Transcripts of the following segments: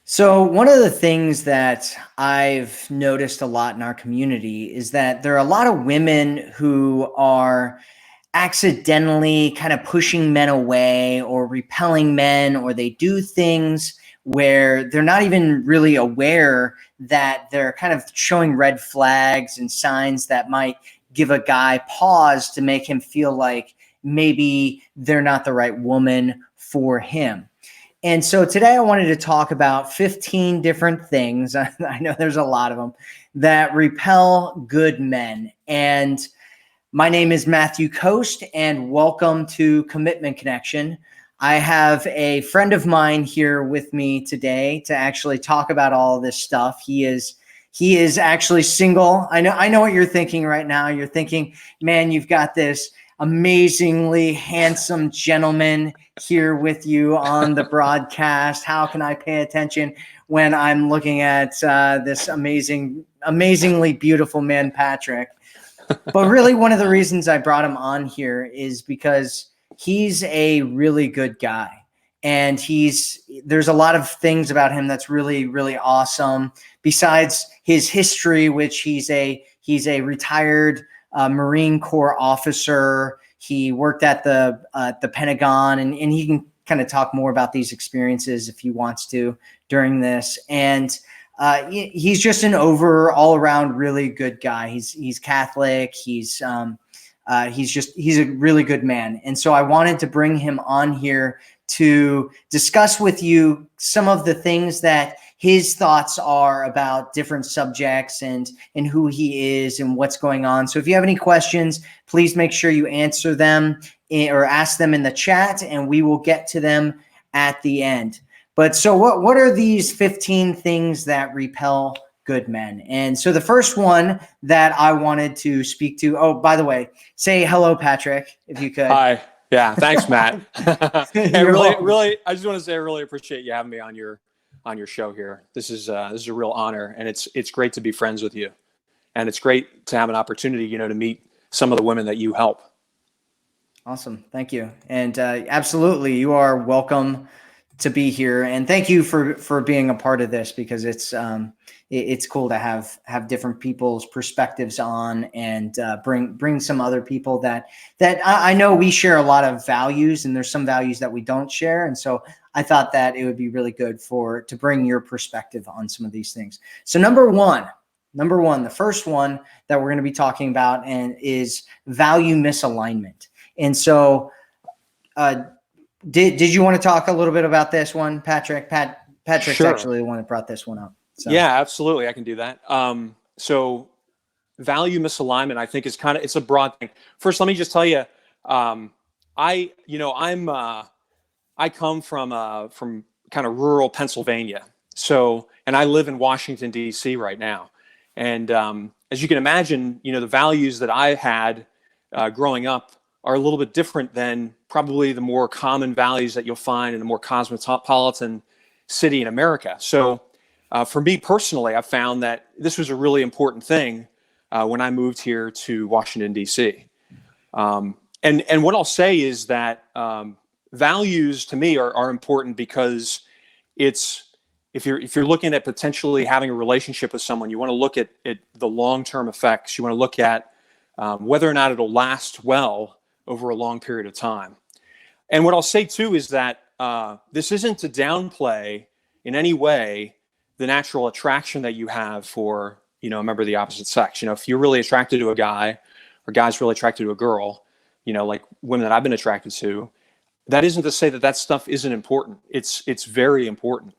So, one of the things that I've noticed a lot in our community is that there are a lot of women who are accidentally kind of pushing men away or repelling men, or they do things where they're not even really aware that they're kind of showing red flags and signs that might give a guy pause to make him feel like maybe they're not the right woman for him. And so today I wanted to talk about 15 different things. I know there's a lot of them that repel good men. And my name is Matthew Coast, and welcome to Commitment Connection. I have a friend of mine here with me today to actually talk about all of this stuff. He is actually single. I know what you're thinking right now. You're thinking, man, you've got this amazingly handsome gentleman here with you on the broadcast. How can I pay attention when I'm looking at this amazingly beautiful man, Patrick? But really, one of the reasons I brought him on here is because he's a really good guy. And there's a lot of things about him that's really, really awesome. Besides his history, which he's a retired Marine Corps officer. He worked at the Pentagon, and he can kind of talk more about these experiences if he wants to during this. And he's just an all around really good guy. He's Catholic. He's a really good man. And so I wanted to bring him on here to discuss with you some of the things that his thoughts are about different subjects and who he is and what's going on. So if you have any questions, please make sure you answer them or ask them in the chat, and we will get to them at the end. But so what are these 15 things that repel good men? And so the first one that I wanted to speak to, oh, by the way, say hello, Patrick, if you could. Hi. Yeah. Thanks, Matt. And really, I just want to say I really appreciate you having me on your show here. This is a real honor, and it's great to be friends with you, and it's great to have an opportunity, to meet some of the women that you help. Awesome. Thank you. And absolutely, you are welcome to be here, and thank you for being a part of this, because it's cool to have different people's perspectives on, and bring some other people that I know we share a lot of values, and there's some values that we don't share. And so I thought that it would be really good to bring your perspective on some of these things. So number one, the first one that we're going to be talking about is value misalignment. And so, did you want to talk a little bit about this one, Patrick? Patrick's Sure. actually the one that brought this one up. So. Yeah, absolutely. I can do that. So value misalignment, I think, it's a broad thing. First, let me just tell you, I come from kind of rural Pennsylvania. So, and I live in Washington, D.C. right now. And as you can imagine, the values that I had growing up are a little bit different than probably the more common values that you'll find in a more cosmopolitan city in America. So for me personally, I found that this was a really important thing when I moved here to Washington, D.C. And what I'll say is that values to me are important, because if you're looking at potentially having a relationship with someone, you want to look at the long-term effects. You want to look at whether or not it'll last well over a long period of time. And what I'll say too is that this isn't to downplay in any way the natural attraction that you have for, a member of the opposite sex. If you're really attracted to a guy, or guy's really attracted to a girl, like women that I've been attracted to, that isn't to say that stuff isn't important. It's very important.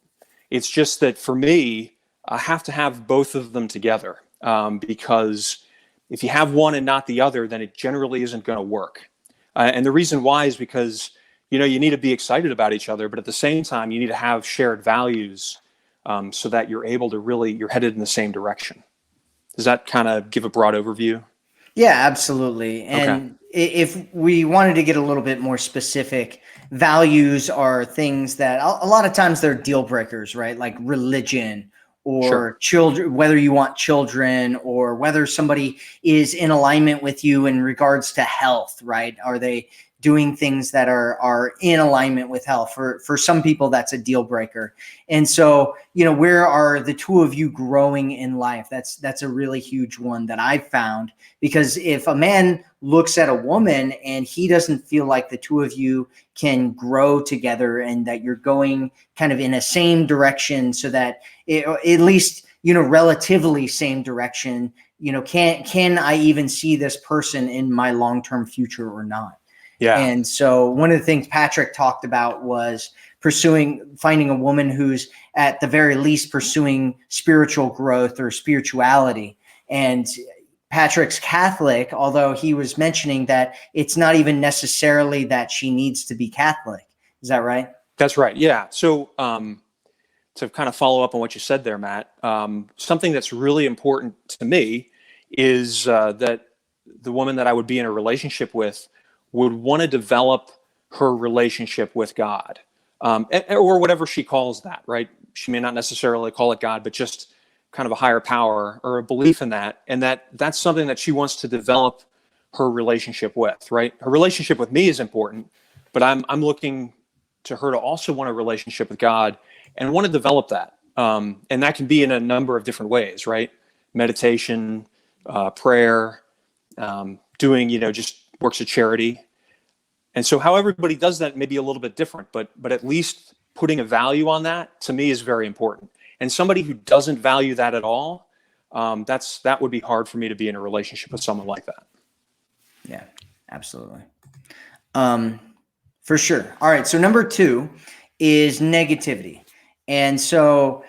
It's just that for me, I have to have both of them together, because if you have one and not the other, then it generally isn't going to work. And the reason why is because, you need to be excited about each other, but at the same time, you need to have shared values so that you're able to you're headed in the same direction. Does that kind of give a broad overview? Yeah, absolutely. And if we wanted to get a little bit more specific, values are things that a lot of times they're deal breakers, right? Like religion, or Sure. children, whether you want children, or whether somebody is in alignment with you in regards to health, right? doing things that are in alignment with health. For some people, that's a deal breaker. And so, where are the two of you growing in life? That's a really huge one that I've found, because if a man looks at a woman and he doesn't feel like the two of you can grow together and that you're going kind of in a same direction, so that at least, relatively same direction, can I even see this person in my long-term future or not? Yeah. And so one of the things Patrick talked about was finding a woman who's at the very least pursuing spiritual growth or spirituality. And Patrick's Catholic, although he was mentioning that it's not even necessarily that she needs to be Catholic. Is that right? That's right. Yeah. So, to kind of follow up on what you said there, Matt, something that's really important to me is that the woman that I would be in a relationship with would want to develop her relationship with God, or whatever she calls that, right? She may not necessarily call it God, but just kind of a higher power or a belief in that. And that's something that she wants to develop her relationship with, right? Her relationship with me is important, but I'm looking to her to also want a relationship with God and want to develop that. And that can be in a number of different ways, right? Meditation, prayer, doing, just works of charity. And so how everybody does that may be a little bit different, but at least putting a value on that, to me, is very important. And somebody who doesn't value that at all, that would be hard for me to be in a relationship with someone like that. Yeah, absolutely. For sure. All right. So number 2 is negativity. And so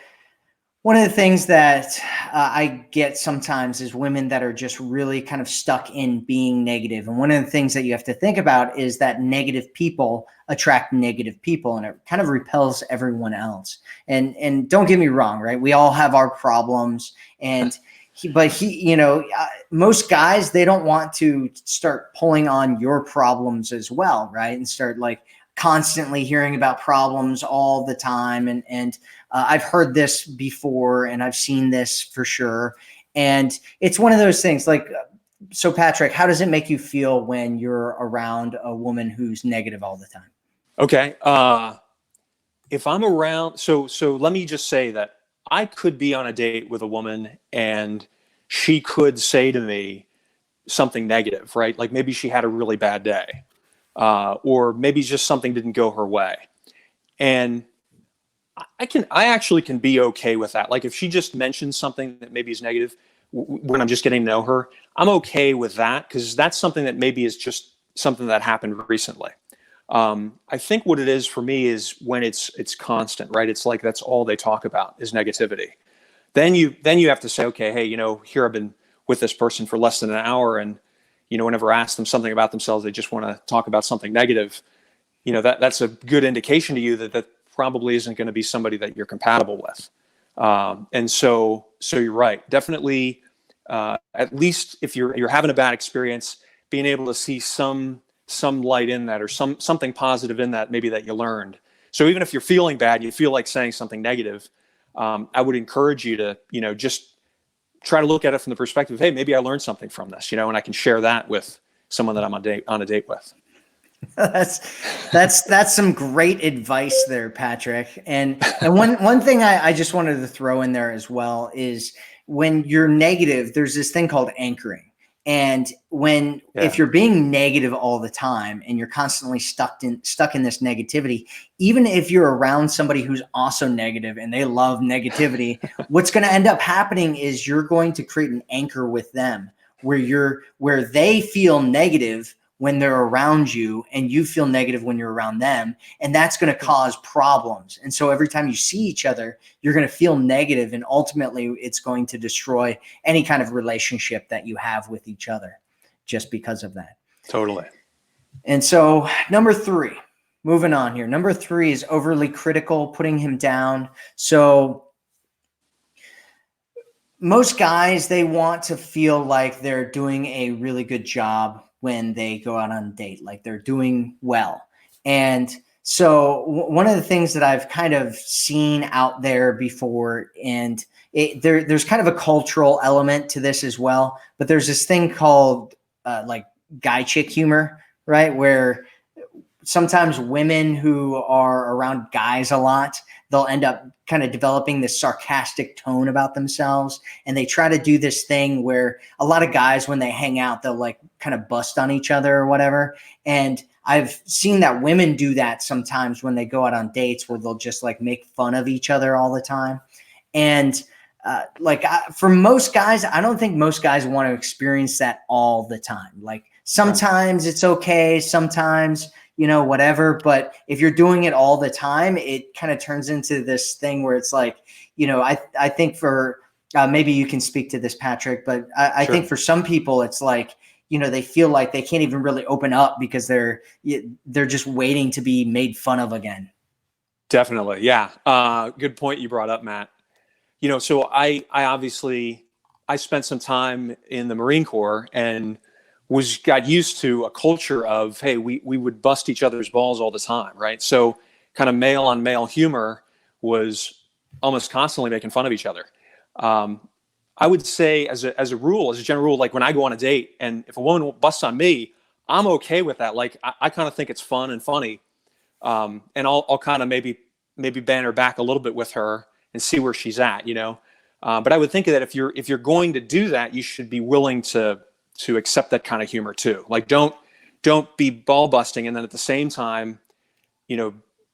one of the things that I get sometimes is women that are just really kind of stuck in being negative. And one of the things that you have to think about is that negative people attract negative people, and it kind of repels everyone else. And don't get me wrong, right? We all have our problems, and most guys, they don't want to start pulling on your problems as well, right? And start like constantly hearing about problems all the time. And I've heard this before, and I've seen this for sure. And it's one of those things like, so Patrick, how does it make you feel when you're around a woman who's negative all the time? Okay. If I'm around, so let me just say that I could be on a date with a woman and she could say to me something negative, right? Like maybe she had a really bad day, or maybe just something didn't go her way. And I actually can be okay with that. Like if she just mentions something that maybe is negative when I'm just getting to know her, I'm okay with that, because that's something that maybe is just something that happened recently. I think what it is for me is when it's constant, right? It's like that's all they talk about is negativity. Then you have to say, okay, hey, here I've been with this person for less than an hour, and whenever I ask them something about themselves, they just want to talk about something negative. That's a good indication to you that probably isn't going to be somebody that you're compatible with. And so you're right. Definitely, at least if you're having a bad experience, being able to see some light in that, or something positive in that, maybe that you learned. So even if you're feeling bad, you feel like saying something negative, I would encourage you to, just try to look at it from the perspective, hey, maybe I learned something from this, and I can share that with someone that I'm on a date with. That's some great advice there, Patrick. And one thing I just wanted to throw in there as well is, when you're negative, there's this thing called anchoring. And if you're being negative all the time and you're constantly stuck in this negativity, even if you're around somebody who's also negative and they love negativity, what's going to end up happening is you're going to create an anchor with them where they feel negative when they're around you, and you feel negative when you're around them, and that's going to cause problems. And so every time you see each other, you're going to feel negative, and ultimately it's going to destroy any kind of relationship that you have with each other just because of that. Totally. And so number 3, moving on here. Number 3 is overly critical, putting him down. So most guys, they want to feel like they're doing a really good job when they go out on a date, like they're doing well. And so one of the things that I've kind of seen out there before, and there's kind of a cultural element to this as well, but there's this thing called like guy chick humor, right? Where sometimes women who are around guys a lot, they'll end up kind of developing this sarcastic tone about themselves. And they try to do this thing where a lot of guys, when they hang out, they'll like kind of bust on each other or whatever. And I've seen that women do that sometimes when they go out on dates, where they'll just like make fun of each other all the time. And for most guys, I don't think most guys want to experience that all the time. Like sometimes it's okay, sometimes, whatever. But if you're doing it all the time, it kind of turns into this thing where it's like, I think for maybe you can speak to this, Patrick, but I think for some people it's like, they feel like they can't even really open up because they're just waiting to be made fun of again. Definitely. Yeah. Good point you brought up, Matt. So I obviously, I spent some time in the Marine Corps and got used to a culture of, hey, we would bust each other's balls all the time, right? So kind of male on male humor was almost constantly making fun of each other. I would say as a general rule, like when I go on a date and if a woman busts on me, I'm okay with that. Like I kind of think it's fun and funny. And I'll kind of maybe banter back a little bit with her and see where she's at, but I would think that if you're going to do that, you should be willing to accept that kind of humor too. Like don't be ball busting and then at the same time,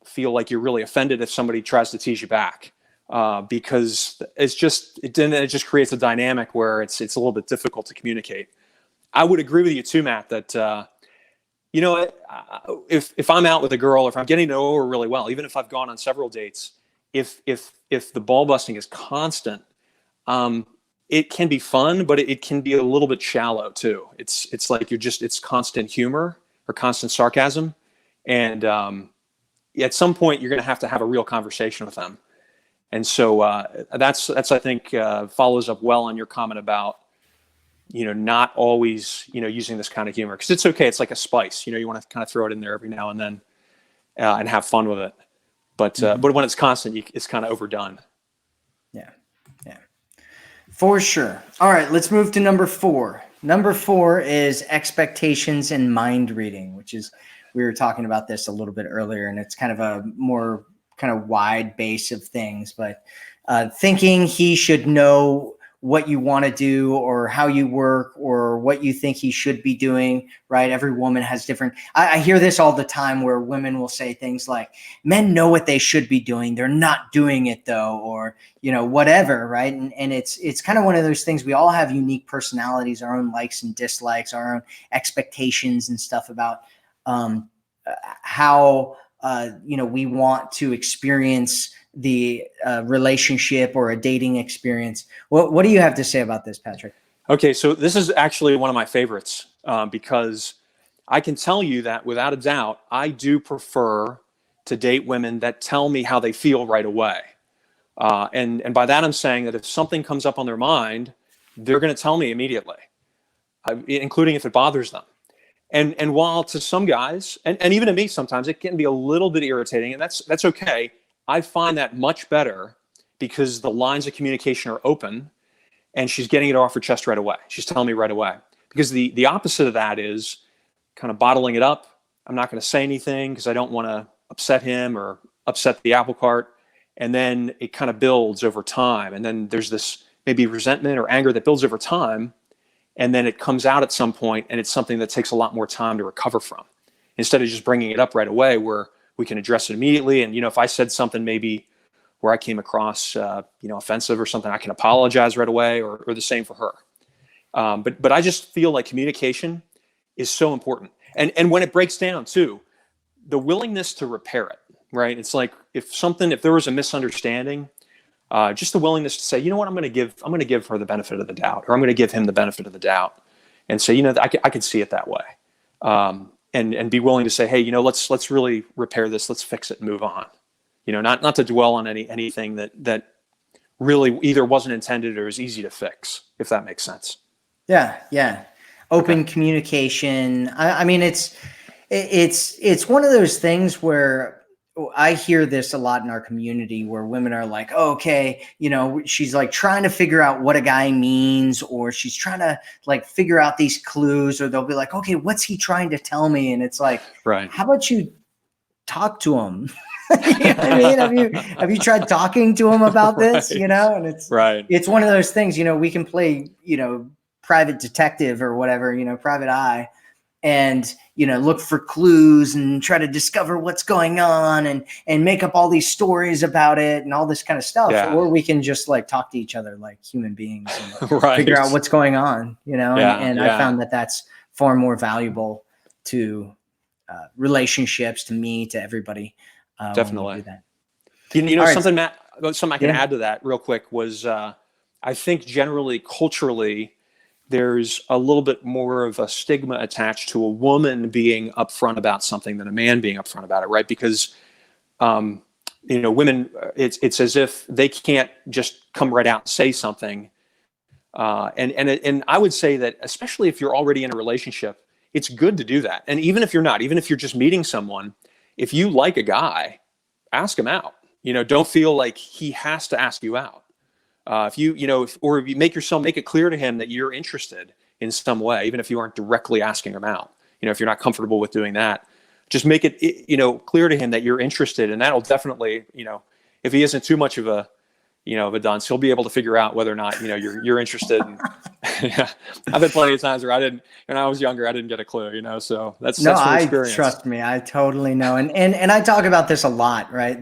feel like you're really offended if somebody tries to tease you back. Because it just creates a dynamic where it's a little bit difficult to communicate. I would agree with you too, Matt, that if I'm out with a girl, or if I'm getting to know her really well, even if I've gone on several dates, if the ball busting is constant, it can be fun, but it can be a little bit shallow too. It's like it's constant humor or constant sarcasm, and at some point you're going to have a real conversation with them. And so that's I think follows up well on your comment about not always using this kind of humor, because it's okay. It's like a spice. You want to kind of throw it in there every now and then and have fun with it. But when it's constant, it's kind of overdone. Yeah, for sure. All right, let's move to number 4. Number 4 is expectations and mind reading, which is, we were talking about this a little bit earlier, and it's kind of a more kind of wide base of things, but thinking he should know what you want to do or how you work or what you think he should be doing, right? Every woman has different, I hear this all the time where women will say things like, men know what they should be doing, they're not doing it though, or, whatever, right? And it's kind of one of those things. We all have unique personalities, our own likes and dislikes, our own expectations and stuff about how we want to experience the relationship or a dating experience. What do you have to say about this, Patrick? Okay, so this is actually one of my favorites because I can tell you that without a doubt, I do prefer to date women that tell me how they feel right away. And by that, I'm saying that if something comes up on their mind, they're going to tell me immediately, including if it bothers them. And while to some guys, and even to me sometimes, it can be a little bit irritating, and that's okay. I find that much better because the lines of communication are open and she's getting it off her chest right away. She's telling me right away. Because the opposite of that is kind of bottling it up. I'm not going to say anything because I don't want to upset him or upset the apple cart. And then it kind of builds over time. And then there's this maybe resentment or anger that builds over time. And then it comes out at some point, and it's something that takes a lot more time to recover from. Instead of just bringing it up right away, where we can address it immediately. And, if I said something maybe where I came across, offensive or something, I can apologize right away, or the same for her. But I just feel like communication is so important. And when it breaks down too, the willingness to repair it, right? It's like if there was a misunderstanding, just the willingness to say, you know what, I'm going to give her the benefit of the doubt, or I'm going to give him the benefit of the doubt, and say, I could see it that way, and be willing to say, hey, let's really repair this, let's fix it and move on, not to dwell on anything that really either wasn't intended or is easy to fix, if that makes sense. Yeah. Open communication. I mean, it's one of those things where I hear this a lot in our community where women are like, oh, okay, she's like trying to figure out what a guy means, or she's trying to like figure out these clues, or they'll be like, okay, what's he trying to tell me? And it's like, right. How about you talk to them. You know what I mean? Have you tried talking to them about this? Right. You know, and Right. it's one of those things, you know, we can play, you know, private detective or whatever, you know, private eye, and, you know, look for clues and try to discover what's going on and make up all these stories about it and all this kind of stuff. Yeah. Or we can just like talk to each other like human beings and Right. figure out what's going on, you know, and Yeah. I found that that's far more valuable to relationships, to me, to everybody. When we Definitely. do that. You know, All right. something, Matt, something I can Yeah. add to that real quick was, I think generally culturally, there's a little bit more of a stigma attached to a woman being upfront about something than a man being upfront about it, right? Because you know, women, it's as if they can't just come right out and say something. And I would say that, especially if you're already in a relationship, it's good to do that. And even if you're not, even if you're just meeting someone, if you like a guy, ask him out. You know, don't feel like he has to ask you out. If you know, or if you make it clear to him that you're interested in some way, even if you aren't directly asking him out. You know, if you're not comfortable with doing that, just make it, you know, clear to him that you're interested, and that'll definitely, you know, if he isn't too much of a, you know, of a dunce, he'll be able to figure out whether or not, you know, you're interested. And, yeah, I've been plenty of times where when I was younger, I didn't get a clue, you know, so that's from experience. Trust me, I totally know. And I talk about this a lot, right?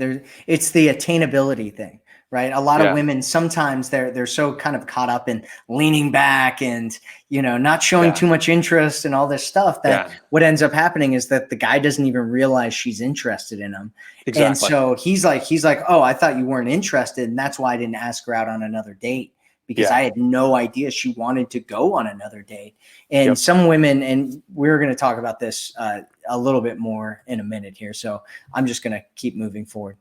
It's the attainability thing, right? A lot of women, sometimes they're so kind of caught up in leaning back and, you know, not showing too much interest and all this stuff, that what ends up happening is that the guy doesn't even realize she's interested in him. Exactly. And so he's like, oh, I thought you weren't interested, and that's why I didn't ask her out on another date, because I had no idea she wanted to go on another date. And some women, and we're going to talk about this a little bit more in a minute here, so I'm just going to keep moving forward.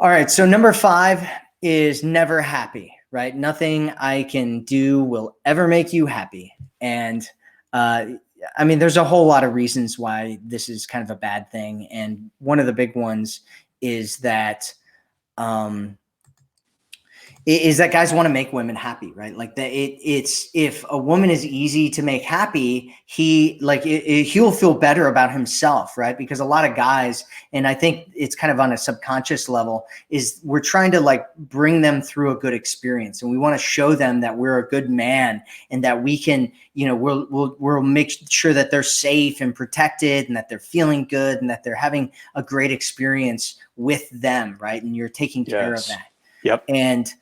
All right, so number 5 is never happy, right? Nothing I can do will ever make you happy. And I mean, there's a whole lot of reasons why this is kind of a bad thing. And one of the big ones is that guys want to make women happy, right? Like it's if a woman is easy to make happy, he'll feel better about himself, right? Because a lot of guys, and I think it's kind of on a subconscious level, is we're trying to like bring them through a good experience, and we want to show them that we're a good man and that we can, you know, we'll make sure that they're safe and protected and that they're feeling good and that they're having a great experience with them, right? And you're taking care of that. Yep. And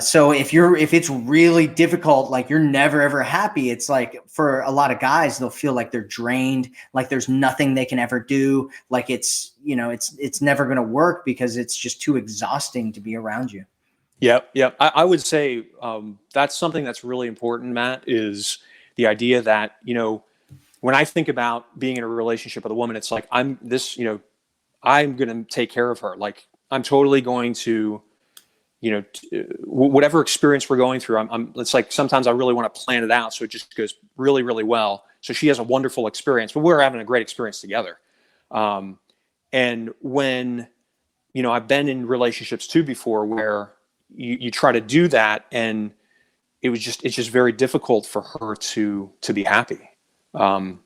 so if it's really difficult, like you're never ever happy, it's like for a lot of guys, they'll feel like they're drained, like there's nothing they can ever do, like it's, you know, it's never going to work because it's just too exhausting to be around you. Yep. I would say that's something that's really important, Matt, is the idea that, you know, when I think about being in a relationship with a woman, it's like I'm going to take care of her. Like I'm totally going to, you know, whatever experience we're going through, it's like sometimes I really want to plan it out so it just goes really, really well. So she has a wonderful experience, but we're having a great experience together. And when, you know, I've been in relationships too before where you try to do that, and it's just very difficult for her to be happy. And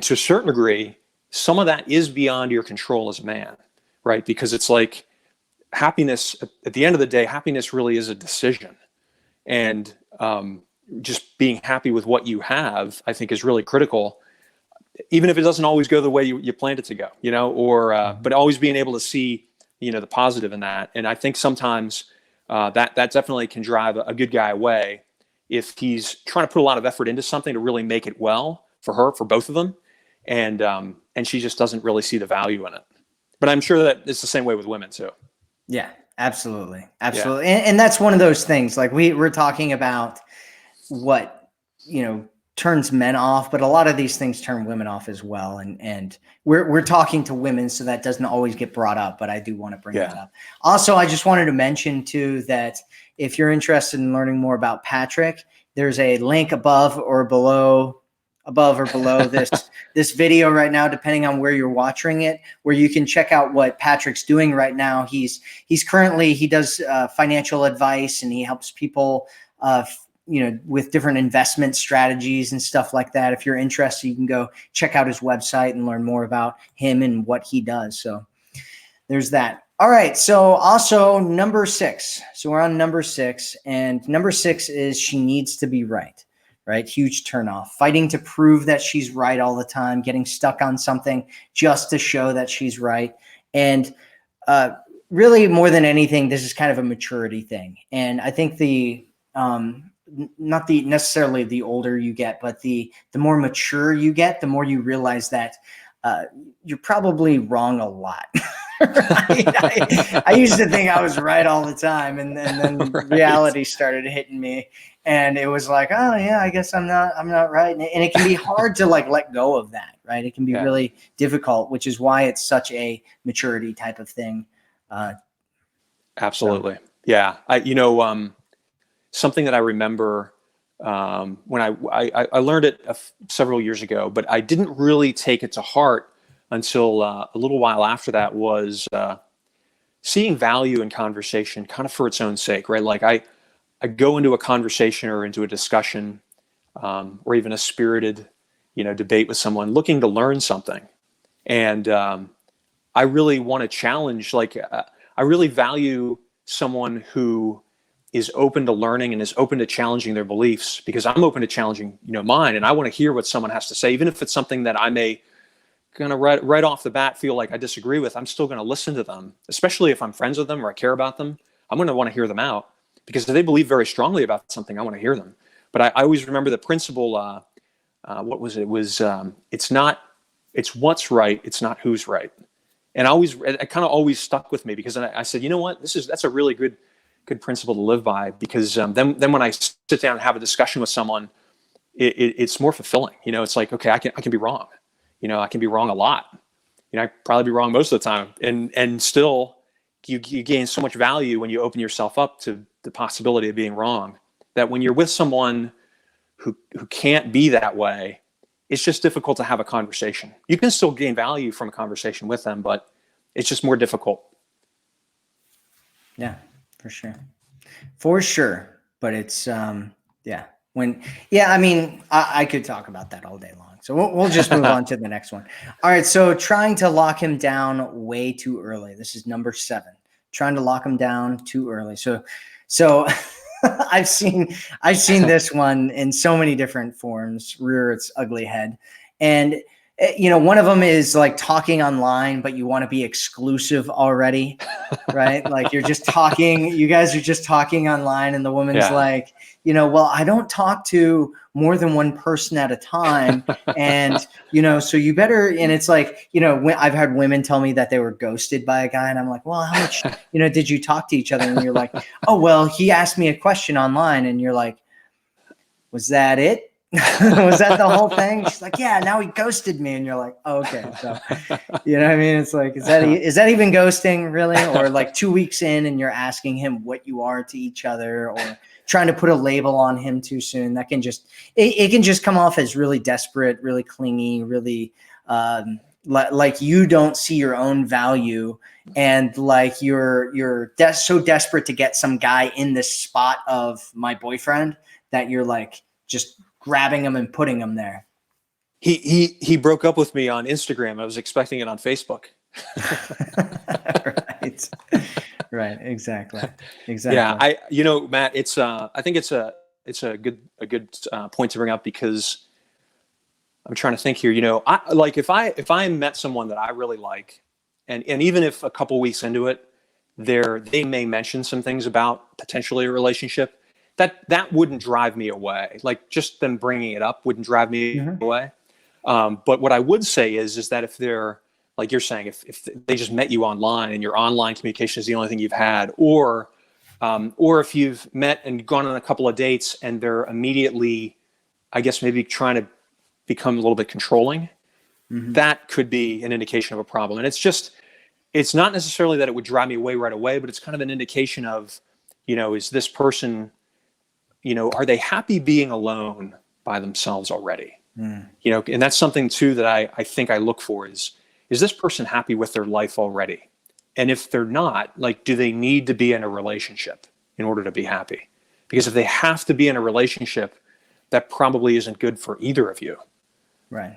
to a certain degree, some of that is beyond your control as a man, right? Because it's like, happiness, at the end of the day, happiness really is a decision. And just being happy with what you have, I think, is really critical, even if it doesn't always go the way you planned it to go, you know, or but always being able to see, you know, the positive in that. And I think sometimes that definitely can drive a good guy away if he's trying to put a lot of effort into something to really make it well for her, for both of them, and she just doesn't really see the value in it. But I'm sure that it's the same way with women too. Yeah, absolutely. Yeah. And that's one of those things, like we're talking about what, you know, turns men off, but a lot of these things turn women off as well. And we're talking to women, so that doesn't always get brought up, but I do want to bring that up. Also, I just wanted to mention too, that if you're interested in learning more about Patrick, there's a link above or below this video right now, depending on where you're watching it, where you can check out what Patrick's doing right now. He does financial advice, and he helps people with different investment strategies and stuff like that. If you're interested, you can go check out his website and learn more about him and what he does. So there's that. All right. So also number 6. So we're on number 6, and number 6 is she needs to be right. Right. Huge turnoff. Fighting to prove that she's right all the time, getting stuck on something just to show that she's right. And really, more than anything, this is kind of a maturity thing. And I think not necessarily the older you get, but the more mature you get, the more you realize that you're probably wrong a lot. Right? I used to think I was right all the time, and then Right. reality started hitting me, and it was like, oh yeah, I guess I'm not right, and it can be hard to like let go of that, right? It can be really difficult, which is why it's such a maturity type of thing. Absolutely. So. Yeah. Something that I remember when I learned it several years ago, but I didn't really take it to heart until a little while after that, was seeing value in conversation kind of for its own sake, right? Like I go into a conversation or into a discussion or even a spirited, debate with someone looking to learn something. And I really want to challenge, I really value someone who is open to learning and is open to challenging their beliefs, because I'm open to challenging, mine. And I want to hear what someone has to say, even if it's something that I may kind of right off the bat feel like I disagree with. I'm still going to listen to them, especially if I'm friends with them or I care about them. I'm going to want to hear them out, because if they believe very strongly about something, I want to hear them. But I always remember the principle, what was it? It was, it's what's right. It's not who's right. And it kind of always stuck with me, because I said, you know what, that's a really good principle to live by, because then when I sit down and have a discussion with someone, it's more fulfilling. It's like, okay, I can be wrong. I can be wrong a lot. I probably be wrong most of the time, and still you gain so much value when you open yourself up to the possibility of being wrong, that when you're with someone who can't be that way, it's just difficult to have a conversation. You can still gain value from a conversation with them, but it's just more difficult. Yeah, for sure. But it's I mean, I could talk about that all day long. So we'll just move on to the next one. All right. So trying to lock him down way too early. This is number 7. Trying to lock him down too early. So I've seen this one in so many different forms rear its ugly head. And one of them is like talking online, but you want to be exclusive already, right? Like you guys are just talking online, and the woman's like, well, I don't talk to more than one person at a time. And, so you better, and it's like, I've had women tell me that they were ghosted by a guy, and I'm like, well, how much, did you talk to each other? And you're like, oh, well, he asked me a question online, and you're like, was that it? Was that the whole thing? She's like, yeah, now he ghosted me. And you're like, oh, okay. So, what I mean? It's like, is that even ghosting, really? Or like 2 weeks in and you're asking him what you are to each other, or trying to put a label on him too soon. That can it can just come off as really desperate, really clingy, really like you don't see your own value, and like you're so desperate to get some guy in this spot of my boyfriend that you're like just grabbing him and putting him there. He broke up with me on Instagram. I was expecting it on Facebook. Right. Exactly. Yeah. Matt, it's I think it's a good point to bring up, because I'm trying to think here. If I met someone that I really like, and even if a couple weeks into it, they may mention some things about potentially a relationship, that wouldn't drive me away. Like just them bringing it up wouldn't drive me away. But what I would say is that if they're, like you're saying, if they just met you online and your online communication is the only thing you've had, or if you've met and gone on a couple of dates and they're immediately, I guess, maybe trying to become a little bit controlling, that could be an indication of a problem. And it's not necessarily that it would drive me away right away, but it's kind of an indication of, is this person, are they happy being alone by themselves already? And that's something too that I think I look for is this person happy with their life already? And if they're not, like, do they need to be in a relationship in order to be happy? Because if they have to be in a relationship, that probably isn't good for either of you. Right.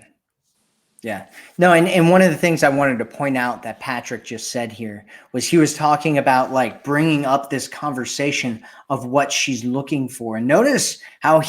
Yeah. No, and one of the things I wanted to point out that Patrick just said here was he was talking about like bringing up this conversation of what she's looking for. And notice how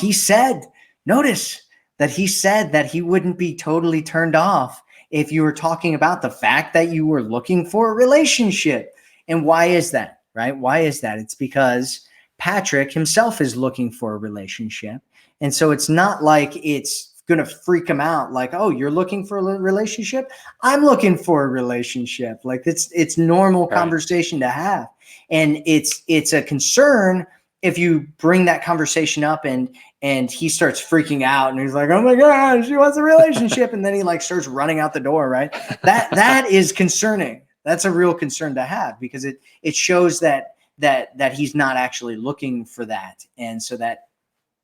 notice that he said that he wouldn't be totally turned off if you were talking about the fact that you were looking for a relationship. And why is that, right? Why is that? It's because Patrick himself is looking for a relationship. And so it's not like it's going to freak him out like, oh, you're looking for a relationship, I'm looking for a relationship. Like it's normal conversation to have. And it's a concern if you bring that conversation up and he starts freaking out and he's like, oh my God, she wants a relationship. And then he like starts running out the door, right? That is concerning. That's a real concern to have, because it shows that he's not actually looking for that. And so that,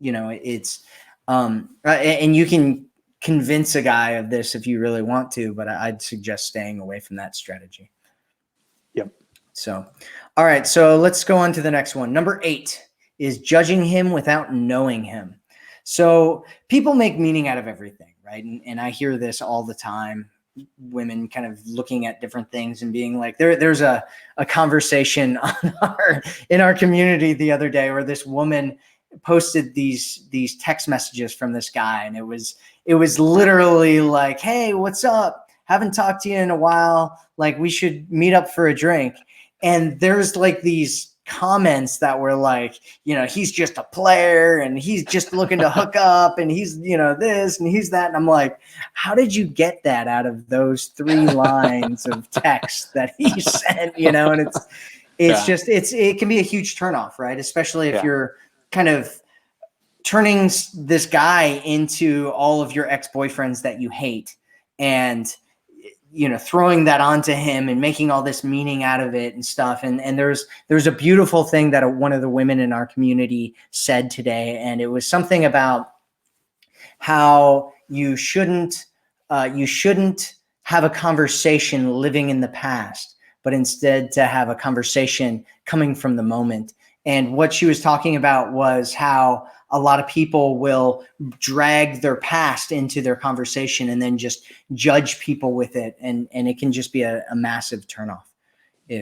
it's, and you can convince a guy of this if you really want to, but I'd suggest staying away from that strategy. Yep. So, all right. So let's go on to the next one. Number 8 is judging him without knowing him. So people make meaning out of everything, right? And I hear this all the time. Women kind of looking at different things and being like, there's a conversation in our community the other day where this woman posted these text messages from this guy, and it was literally like, hey, what's up, haven't talked to you in a while, like we should meet up for a drink. And there's like these comments that were like, he's just a player and he's just looking to hook up and he's this and he's that. And I'm like, how did you get that out of those 3 lines of text that he sent? And it's just it can be a huge turnoff, right? Especially if you're kind of turning this guy into all of your ex-boyfriends that you hate and, throwing that onto him and making all this meaning out of it and stuff. And there's a beautiful thing that one of the women in our community said today. And it was something about how you shouldn't have a conversation living in the past, but instead to have a conversation coming from the moment. And what she was talking about was how a lot of people will drag their past into their conversation and then just judge people with it. And it can just be a massive turnoff.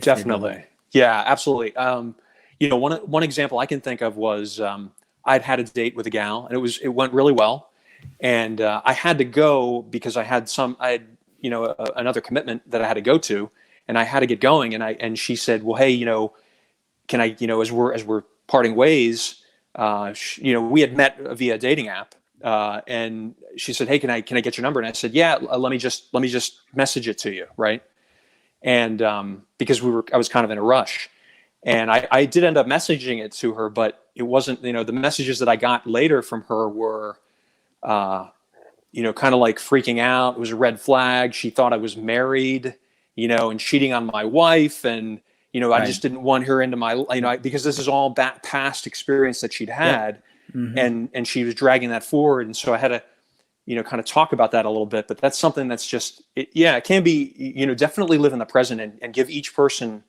Definitely. Yeah, absolutely. One example I can think of was I'd had a date with a gal and it went really well. And I had to go because I had another commitment that I had to go to, and I had to get going. And she said, well, hey, can I, as we're parting ways, we had met via a dating app, and she said, hey, can I get your number? And I said, yeah, let me just message it to you. Right. And, because I was kind of in a rush, and I did end up messaging it to her, but it wasn't, the messages that I got later from her were, kind of like freaking out. It was a red flag. She thought I was married, and cheating on my wife. And, Right. I just didn't want her into my, because this is all that past experience that she'd had. Yep. Mm-hmm. and she was dragging that forward. And so I had to, kind of talk about that a little bit, but that's something that's just, it can be, definitely live in the present and give each person,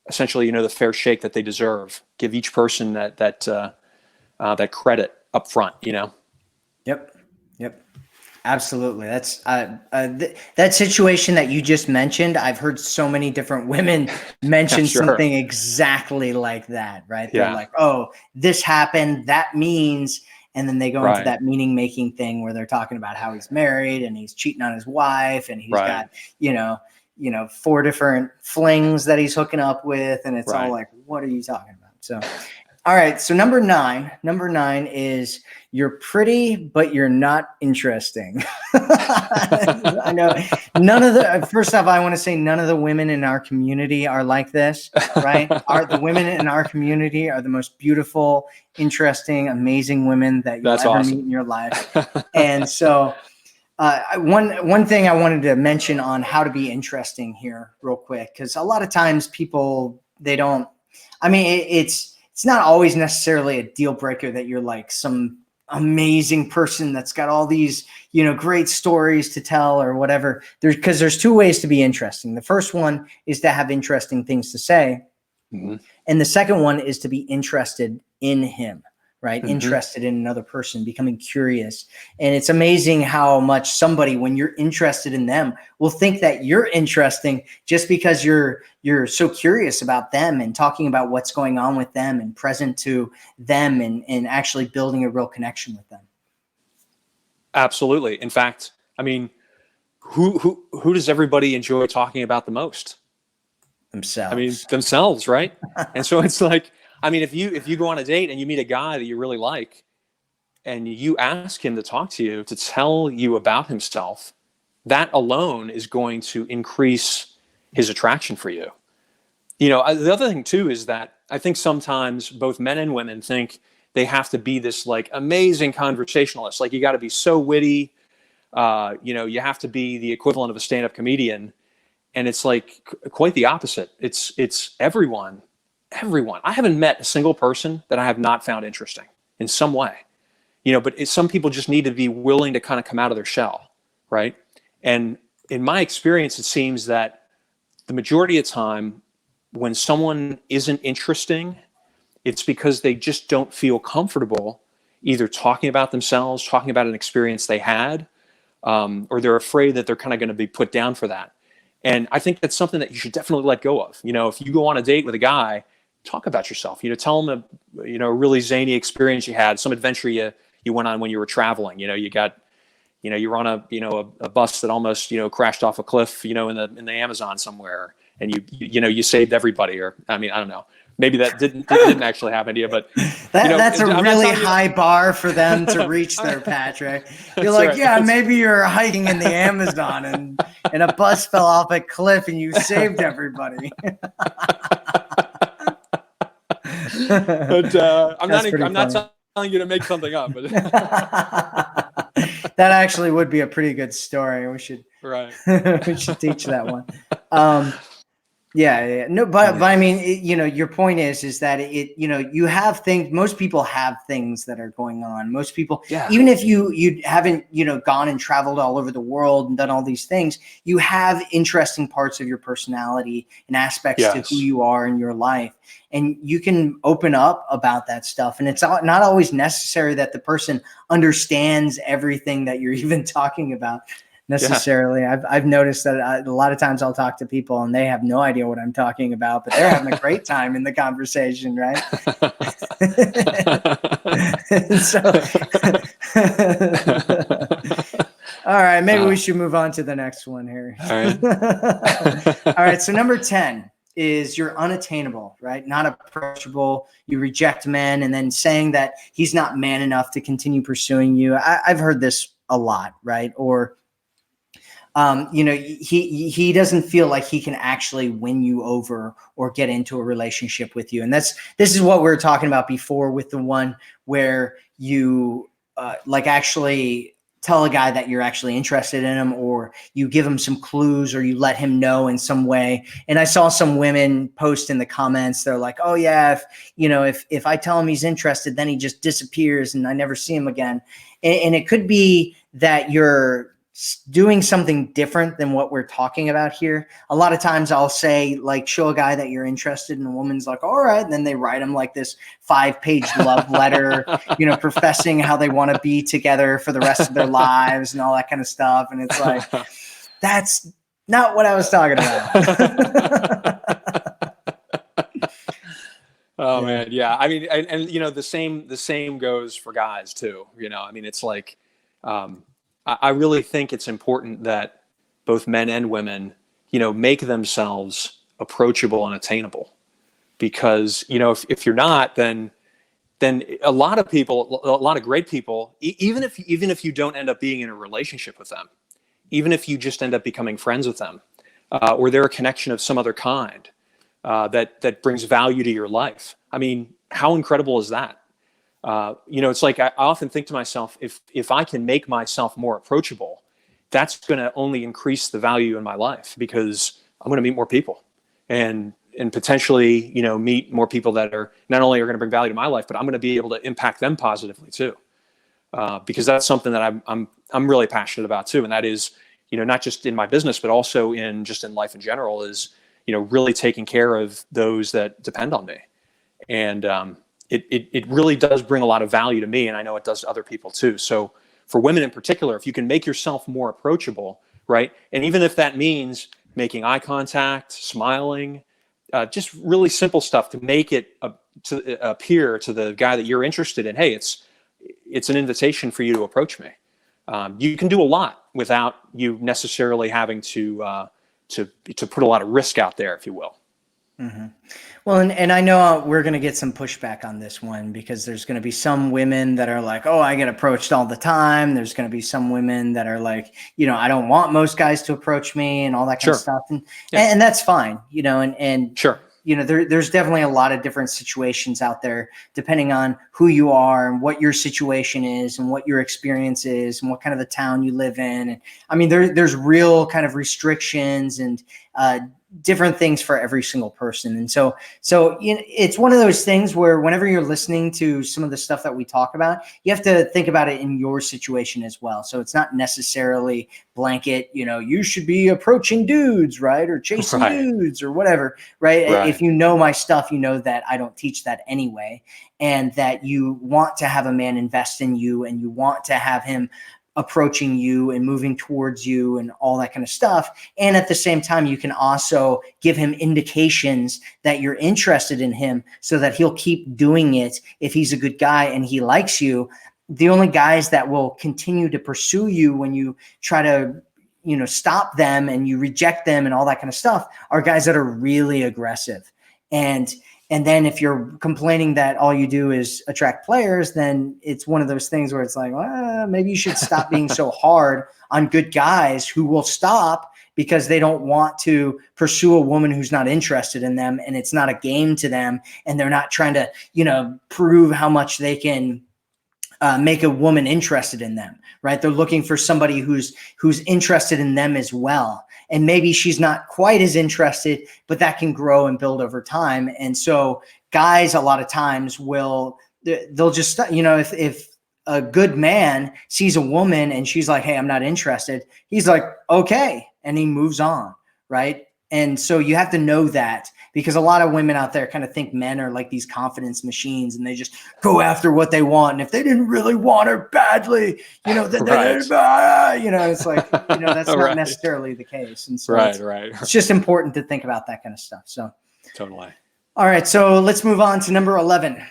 essentially, the fair shake that they deserve. Give each person that credit up front, Yep. Absolutely. That's that situation that you just mentioned. I've heard so many different women mention Sure. something exactly like that, right? They're like, oh, this happened, that means, and then they go into that meaning making thing where they're talking about how he's married and he's cheating on his wife and he's got, 4 different flings that he's hooking up with. And it's all like, what are you talking about? So, all right. So number 9 is you're pretty, but you're not interesting. I know first off, I want to say none of the women in our community are like this, right? The women in our community are the most beautiful, interesting, amazing women that you'll ever meet in your life. And so one thing I wanted to mention on how to be interesting here real quick, because a lot of times people, it's not always necessarily a deal breaker that you're like some amazing person that's got all these, great stories to tell or whatever. There's 2 ways to be interesting. The first one is to have interesting things to say. Mm-hmm. And the second one is to be interested in him, right? Mm-hmm. Interested in another person, becoming curious. And it's amazing how much somebody, when you're interested in them, will think that you're interesting just because you're so curious about them and talking about what's going on with them and present to them and actually building a real connection with them. Absolutely. In fact, I mean, who does everybody enjoy talking about the most? I mean, Themselves. themselves, right? And so it's like, I mean, if you go on a date and you meet a guy that you really like, and you ask him to talk to you, to tell you about himself, that alone is going to increase his attraction for you. You know, the other thing too is that I think sometimes both men and women think they have to be this like amazing conversationalist. Like you got to be so witty. You know, you have to be the equivalent of a stand-up comedian. And it's like quite the opposite. It's everyone. I haven't met a single person that I have not found interesting in some way. You know, but some people just need to be willing to kind of come out of their shell, right? And in my experience, it seems that the majority of the time, when someone isn't interesting, it's because they just don't feel comfortable either talking about themselves, talking about an experience they had, or they're afraid that they're kind of going to be put down for that. And I think that's something that you should definitely let go of. You know, if you go on a date with a guy, talk about yourself. You know, tell him a really zany experience you had, some adventure you went on when you were traveling. You know, you were on a bus that almost crashed off a cliff, in the Amazon somewhere, and you saved everybody. Or I mean, I don't know. Maybe that didn't actually happen to you, but that's a really high bar for them to reach there, Patrick. You're like, right. Yeah, maybe you're hiking in the Amazon and a bus fell off a cliff and you saved everybody. But I'm not telling you to make something up. But that actually would be a pretty good story. We should we should teach that one. Yeah. No, but I mean, your point is that you have things. Most people have things that are going on. Most people, even if you haven't, gone and traveled all over the world and done all these things, you have interesting parts of your personality and aspects to who you are in your life. And you can open up about that stuff. And it's not always necessary that the person understands everything that you're even talking about necessarily. Yeah. I've noticed that a lot of times I'll talk to people and they have no idea what I'm talking about, but they're having a great time in the conversation, right? All right, maybe we should move on to the next one here. All right. All right, so number 10 is you're unattainable, right? Not approachable. You reject men and then saying that he's not man enough to continue pursuing you. I've heard this a lot, right? Or he doesn't feel like he can actually win you over or get into a relationship with you. And this is what we were talking about before with the one where you actually tell a guy that you're actually interested in him, or you give him some clues, or you let him know in some way. And I saw some women post in the comments, they're like, oh yeah, if I tell him he's interested, then he just disappears and I never see him again. And it could be that you're doing something different than what we're talking about here. A lot of times I'll say, like, show a guy that you're interested in, a woman's like, all right. And then they write him like this 5-page love letter, professing how they want to be together for the rest of their lives and all that kind of stuff. And it's like, that's not what I was talking about. Oh man. Yeah. I mean, and the same goes for guys too. I mean, it's like, I really think it's important that both men and women, make themselves approachable and attainable, because, if you're not, then a lot of people, a lot of great people, even if you don't end up being in a relationship with them, even if you just end up becoming friends with them, or they're a connection of some other kind, that brings value to your life. I mean, how incredible is that? It's like I often think to myself, if I can make myself more approachable, that's going to only increase the value in my life, because I'm going to meet more people and potentially, meet more people that are not only are going to bring value to my life, but I'm going to be able to impact them positively too. Because that's something that I'm really passionate about too. And that is, not just in my business, but also in life in general, is, really taking care of those that depend on me. And it really does bring a lot of value to me, and I know it does to other people too. So for women in particular, if you can make yourself more approachable, right? And even if that means making eye contact, smiling, just really simple stuff to make it to appear to the guy that you're interested in, hey, it's an invitation for you to approach me. You can do a lot without you necessarily having to put a lot of risk out there, if you will. Mm-hmm. Well, and I know we're going to get some pushback on this one, because there's going to be some women that are like, oh, I get approached all the time. There's going to be some women that are like, I don't want most guys to approach me and all that kind of stuff. And that's fine, and sure. There's definitely a lot of different situations out there, depending on who you are and what your situation is and what your experience is and what kind of a town you live in. And I mean, there's real kind of restrictions and different things for every single person. And so it's one of those things where whenever you're listening to some of the stuff that we talk about, you have to think about it in your situation as well. So it's not necessarily blanket, you should be approaching dudes, right? Or chasing dudes or whatever, right? If you know my stuff, you know that I don't teach that anyway, and that you want to have a man invest in you, and you want to have him approaching you and moving towards you and all that kind of stuff. And at the same time, you can also give him indications that you're interested in him, so that he'll keep doing it if he's a good guy and he likes you. The only guys that will continue to pursue you when you try to stop them and you reject them and all that kind of stuff are guys that are really aggressive. And then if you're complaining that all you do is attract players, then it's one of those things where it's like, well, maybe you should stop being so hard on good guys who will stop because they don't want to pursue a woman who's not interested in them, and it's not a game to them, and they're not trying to, prove how much they can make a woman interested in them, right? They're looking for somebody who's interested in them as well. And maybe she's not quite as interested, but that can grow and build over time. And so guys, a lot of times they'll just, if a good man sees a woman and she's like, hey, I'm not interested, he's like, okay. And he moves on, right? And so you have to know that, because a lot of women out there kind of think men are like these confidence machines and they just go after what they want. And if they didn't really want her badly, it's like, that's not necessarily the case. And so it's just important to think about that kind of stuff. So totally. All right. So let's move on to number 11.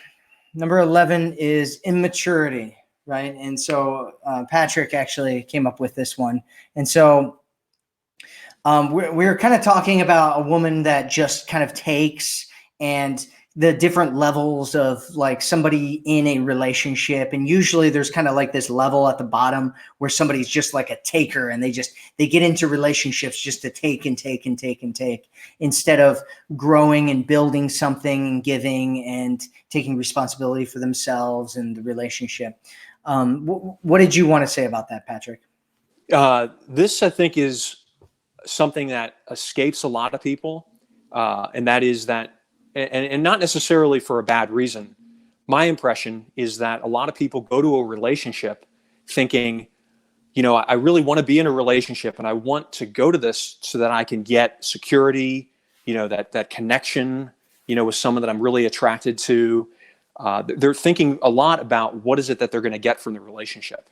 Number 11 is immaturity, right? And so Patrick actually came up with this one. And so we're kind of talking about a woman that just kind of takes, and the different levels of like somebody in a relationship. And usually there's kind of like this level at the bottom where somebody's just like a taker, and they get into relationships just to take and take and take and take, instead of growing and building something and giving and taking responsibility for themselves and the relationship. What did you want to say about that, Patrick? This, I think, is something that escapes a lot of people, and that is that, and not necessarily for a bad reason. My impression is that a lot of people go to a relationship thinking, I really want to be in a relationship, and I want to go to this so that I can get security, that connection, with someone that I'm really attracted to. They're thinking a lot about what is it that they're going to get from the relationship.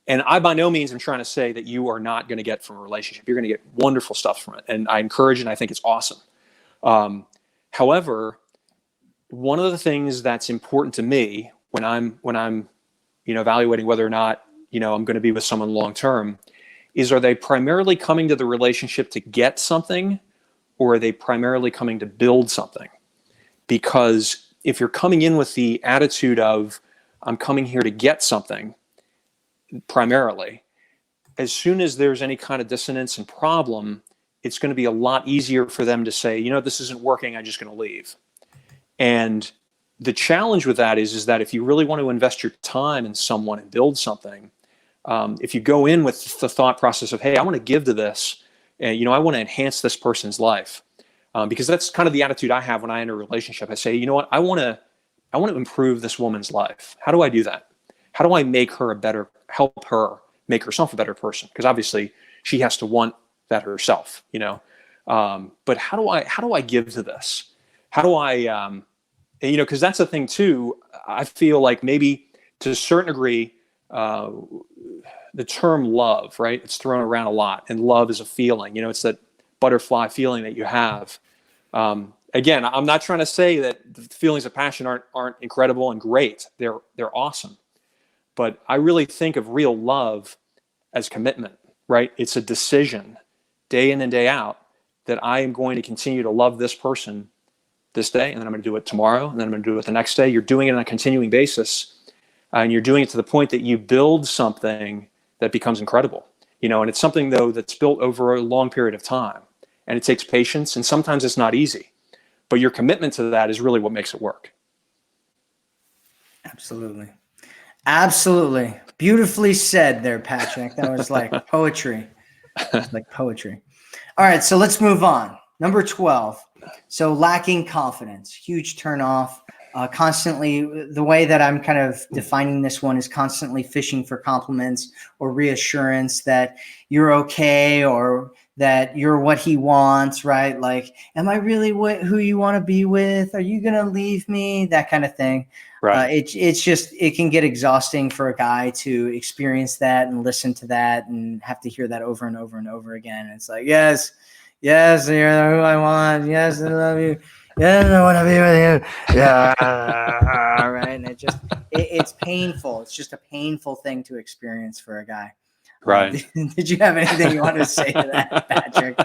And I, by no means, am trying to say that you are not going to get from a relationship. You're going to get wonderful stuff from it. And I encourage it, and I think it's awesome. However, one of the things that's important to me when I'm evaluating whether or not, I'm going to be with someone long-term, is, are they primarily coming to the relationship to get something, or are they primarily coming to build something? Because if you're coming in with the attitude of, I'm coming here to get something, primarily, as soon as there's any kind of dissonance and problem, it's going to be a lot easier for them to say, this isn't working, I'm just going to leave. And the challenge with that is that if you really want to invest your time in someone and build something, if you go in with the thought process of, hey, I want to give to this, and I want to enhance this person's life, because that's kind of the attitude I have when I enter a relationship. I say, I want to improve this woman's life. How do I do that? How do I help her make herself a better person? Because obviously she has to want that herself, But how do I give to this? How do I, because that's the thing too. I feel like maybe to a certain degree, the term love, right? It's thrown around a lot, and love is a feeling. It's that butterfly feeling that you have. Again, I'm not trying to say that the feelings of passion aren't incredible and great. They're awesome, but I really think of real love as commitment, right? It's a decision, day in and day out, that I am going to continue to love this person this day, and then I'm going to do it tomorrow, and then I'm going to do it the next day. You're doing it on a continuing basis, and you're doing it to the point that you build something that becomes incredible. And it's something though that's built over a long period of time, and it takes patience, and sometimes it's not easy, but your commitment to that is really what makes it work. Absolutely. Absolutely. Beautifully said there, Patrick. That was like poetry. It's like poetry. All right, so let's move on. Number 12. So lacking confidence, huge turnoff. Constantly, the way that I'm kind of defining this one is constantly fishing for compliments or reassurance that you're okay or that you're what he wants, right? Like, am I really who you want to be with? Are you going to leave me? That kind of thing. Right. It's just, it can get exhausting for a guy to experience that and listen to that and have to hear that over and over and over again. It's like, yes, you're who I want. Yes, I love you. Yes, I want to be with you. Yeah, right. And it's painful. It's just a painful thing to experience for a guy. Right. Did you have anything you wanted to say to that, Patrick?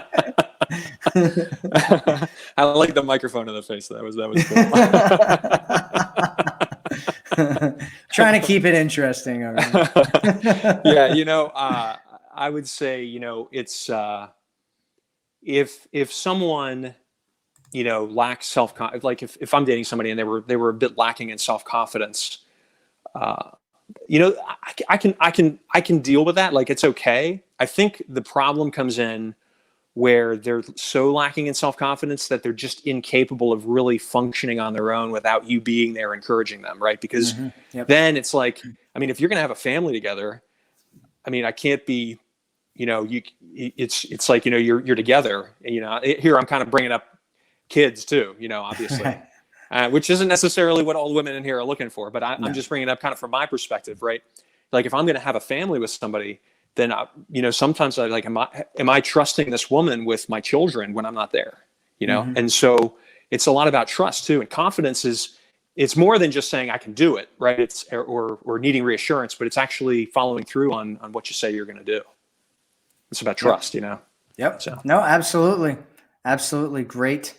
I like the microphone in the face. That was cool. Trying to keep it interesting. Yeah, I would say, it's if someone, lacks self-confidence, like if I'm dating somebody and they were a bit lacking in self-confidence, I can deal with that. Like, it's okay. I think the problem comes in where they're so lacking in self-confidence that they're just incapable of really functioning on their own without you being there encouraging them, right? Because then it's like, if you're going to have a family together, I can't be, it's like, you're together, and, here I'm kind of bringing up kids too, obviously, which isn't necessarily what all women in here are looking for, but I'm just bringing it up kind of from my perspective, right? Like, if I'm going to have a family with somebody, then, sometimes I like, am I trusting this woman with my children when I'm not there, And so it's a lot about trust too. And confidence it's more than just saying I can do it, right? It's, or needing reassurance, but it's actually following through on what you say you're going to do. It's about trust, Yep. So. No, absolutely. Absolutely. Great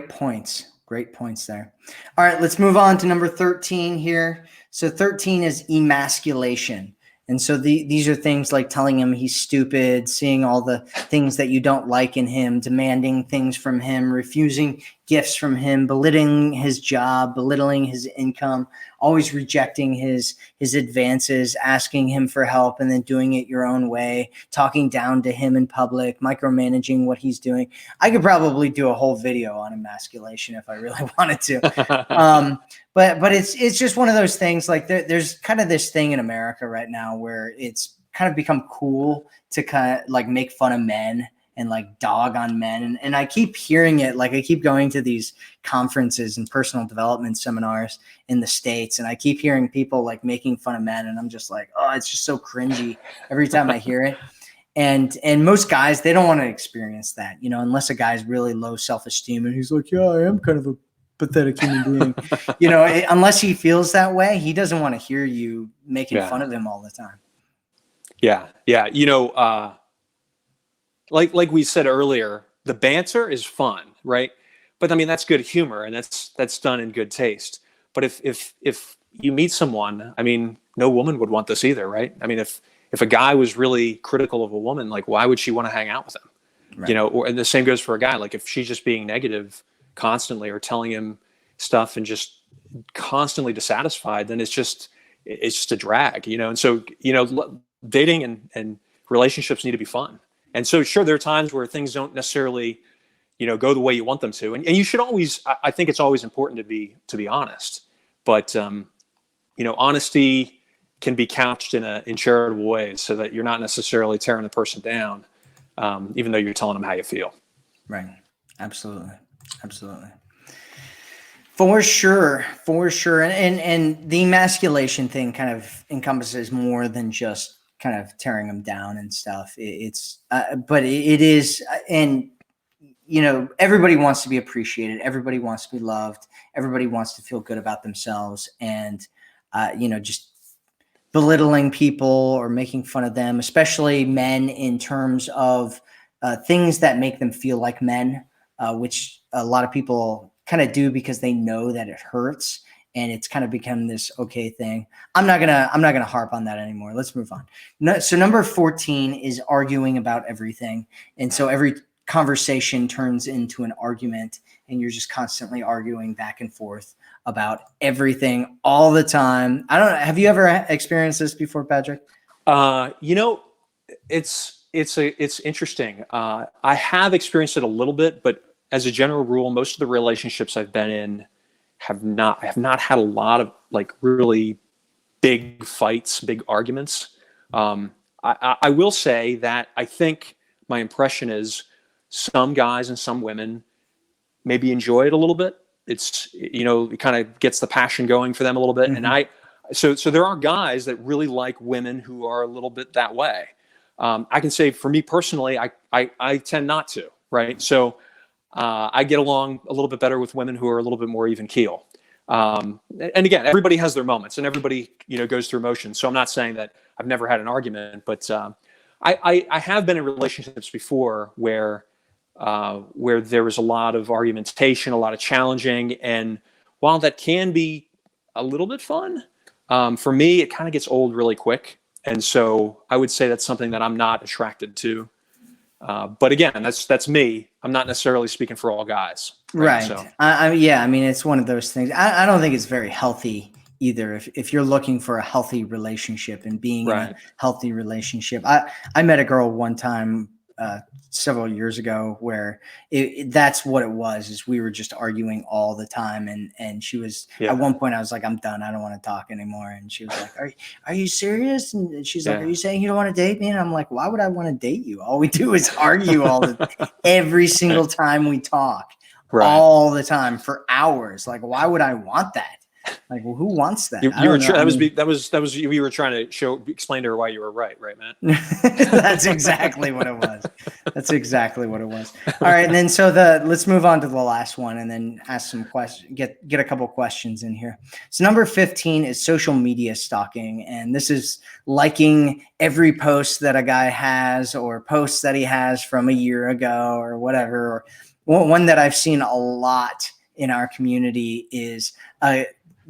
points. Great points there. All right, let's move on to number 13 here. So 13 is emasculation. And so these are things like telling him he's stupid, seeing all the things that you don't like in him, demanding things from him, refusing gifts from him, belittling his job, belittling his income, always rejecting his advances, asking him for help and then doing it your own way, talking down to him in public, micromanaging what he's doing. I could probably do a whole video on emasculation if I really wanted to. But it's just one of those things, like there's kind of this thing in America right now where it's kind of become cool to kind of like make fun of men and like dog on men. And I keep hearing it. Like, I keep going to these conferences and personal development seminars in the States, and I keep hearing people like making fun of men. And I'm just like, oh, it's just so cringy every time I hear it. And most guys, they don't want to experience that, unless a guy's really low self-esteem and he's like, yeah, I am kind of a pathetic human being, unless he feels that way, he doesn't want to hear you making fun of him all the time. Yeah. Like we said earlier, the banter is fun, right? But that's good humor, and that's done in good taste. But if you meet someone, no woman would want this either, right? If a guy was really critical of a woman, like, why would she want to hang out with him? Right. And the same goes for a guy. Like, if she's just being negative constantly or telling him stuff and just constantly dissatisfied, then it's just a drag, And so, dating and relationships need to be fun. And so, sure, there are times where things don't necessarily, go the way you want them to. And you should always, I think it's always important to be honest. But, honesty can be couched in charitable ways so that you're not necessarily tearing the person down, even though you're telling them how you feel. Right. Absolutely. Absolutely. For sure, for sure, and the emasculation thing kind of encompasses more than just kind of tearing them down and stuff. But it is, and everybody wants to be appreciated, everybody wants to be loved, everybody wants to feel good about themselves, and just belittling people or making fun of them, especially men, in terms of things that make them feel like men, which a lot of people kind of do because they know that it hurts, and it's kind of become this okay thing. I'm not gonna harp on that anymore. Let's move on. So number 14 is arguing about everything, and so every conversation turns into an argument, and you're just constantly arguing back and forth about everything all the time. I don't know. Have you ever experienced this before, Patrick? You know, it's interesting. I have experienced it a little bit, but as a general rule, most of the relationships I've been in have not had a lot of like really big fights, big arguments. I will say that I think my impression is some guys and some women maybe enjoy it a little bit. It kind of gets the passion going for them a little bit. Mm-hmm. And so there are guys that really like women who are a little bit that way. I can say for me personally, I tend not to, right? So I get along a little bit better with women who are a little bit more even keel. And again, everybody has their moments, and everybody goes through emotions. So I'm not saying that I've never had an argument, but I have been in relationships before where there was a lot of argumentation, a lot of challenging, and while that can be a little bit fun, for me it kind of gets old really quick, and so I would say that's something that I'm not attracted to. But again, that's me. I'm not necessarily speaking for all guys. Right. So. I mean, it's one of those things. I don't think it's very healthy either. If you're looking for a healthy relationship and being in a healthy relationship, I met a girl one time several years ago where that's what it was. Is we were just arguing all the time, and she was at one point. I was like, I'm done. I don't want to talk anymore. And she was like, Are you serious? And she's like, Are you saying you don't want to date me? And I'm like, why would I want to date you? All we do is argue every single time we talk. Right. All the time for hours. Like, why would I want that? Like, well, who wants that? That was you were trying to explain to her why you were right, Matt? That's exactly what it was. That's exactly what it was. All right, and then let's move on to the last one, and then ask some questions. Get a couple questions in here. So number 15 is social media stalking, and this is liking every post that a guy has, or posts that he has from a year ago, or whatever. Or one that I've seen a lot in our community is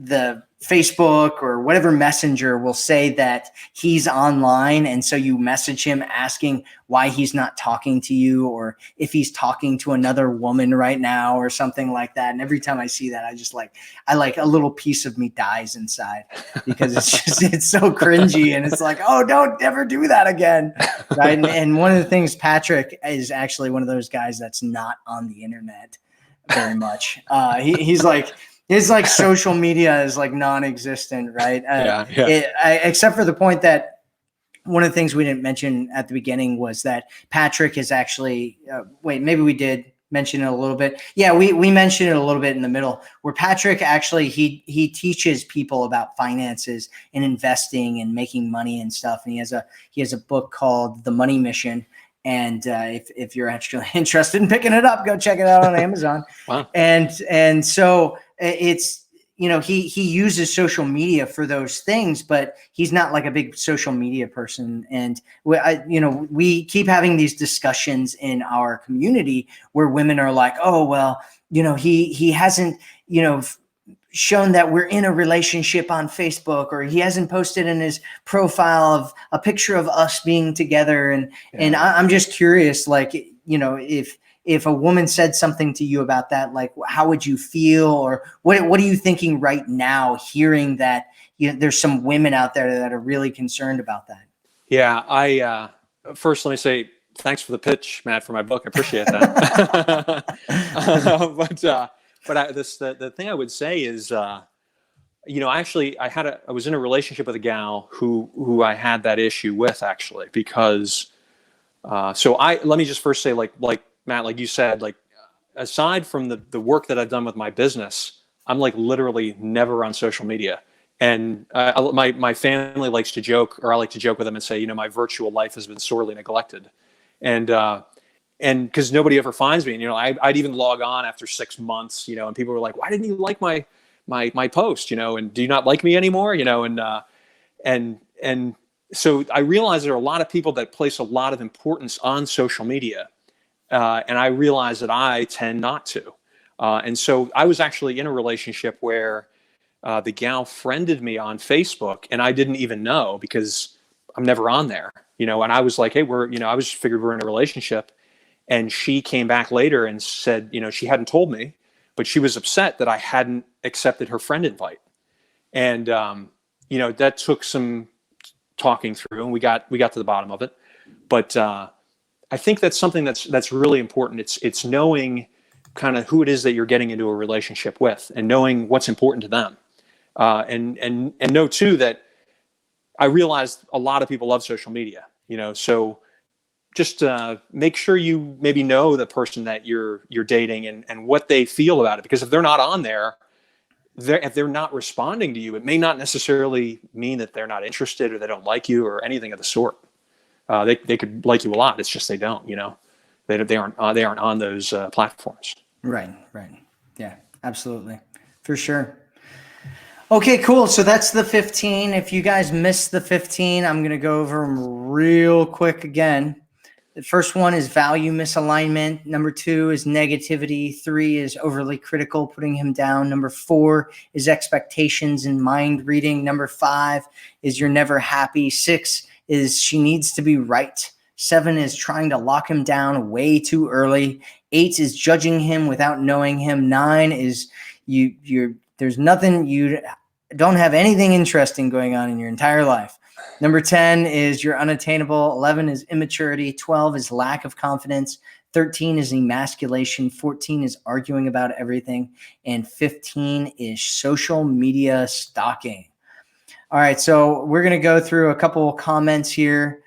the Facebook or whatever messenger will say that he's online. And so you message him asking why he's not talking to you, or if he's talking to another woman right now or something like that. And every time I see that, I like a little piece of me dies inside, because it's so cringy. And it's like, oh, don't ever do that again. Right. And one of the things, Patrick is actually one of those guys that's not on the internet very much. He's like, his like social media is like non-existent, right? Except for the point that one of the things we didn't mention at the beginning was that Patrick is actually, maybe we did mention it a little bit. Yeah, we mentioned it a little bit in the middle, where Patrick actually, he teaches people about finances and investing and making money and stuff. And he has a book called The Money Mission. And if you're actually interested in picking it up, go check it out on Amazon. Wow. And so it's, he uses social media for those things, but he's not like a big social media person. And we keep having these discussions in our community where women are like, oh, well, he hasn't, shown that we're in a relationship on Facebook, or he hasn't posted in his profile of a picture of us being together. And I'm just curious, like, if a woman said something to you about that, like, how would you feel, or what are you thinking right now, hearing that there's some women out there that are really concerned about that? Yeah. First, let me say thanks for the pitch, Matt, for my book. I appreciate that. But the thing I would say is, actually, I was in a relationship with a gal who I had that issue with, actually, because let me just first say, like Matt, like you said, like aside from the work that I've done with my business, I'm like literally never on social media. And my family likes to joke, or I like to joke with them and say, my virtual life has been sorely neglected. And because nobody ever finds me, and I'd even log on after 6 months, and people were like, "Why didn't you like my post?" And do you not like me anymore? And so I realize there are a lot of people that place a lot of importance on social media, and I realize that I tend not to. And so I was actually in a relationship where the gal friended me on Facebook, and I didn't even know because I'm never on there. And I was like, "Hey, I was figured we're in a relationship." And she came back later and said, she hadn't told me, but she was upset that I hadn't accepted her friend invite. And, that took some talking through, and we got to the bottom of it. But I think that's something that's really important. It's knowing kind of who it is that you're getting into a relationship with, and knowing what's important to them. And know too that I realized a lot of people love social media, so just make sure you maybe know the person that you're dating and what they feel about it. Because if they're not on there, if they're not responding to you, it may not necessarily mean that they're not interested or they don't like you or anything of the sort. They could like you a lot. It's just they don't. They aren't on those platforms. Right. Yeah, absolutely, for sure. Okay, cool. So that's the 15. If you guys missed the 15, I'm going to go over them real quick again. The first one is value misalignment. Number 2 is negativity. 3 is overly critical, putting him down. Number 4 is expectations and mind reading. Number 5 is you're never happy. 6 is she needs to be right. 7 is trying to lock him down way too early. 8 is judging him without knowing him. 9 is there's nothing, you don't have anything interesting going on in your entire life. Number 10 is you're unattainable. 11 is immaturity. 12 is lack of confidence. 13 is emasculation. 14 is arguing about everything. And 15 is social media stalking. All right, so we're going to go through a couple of comments here,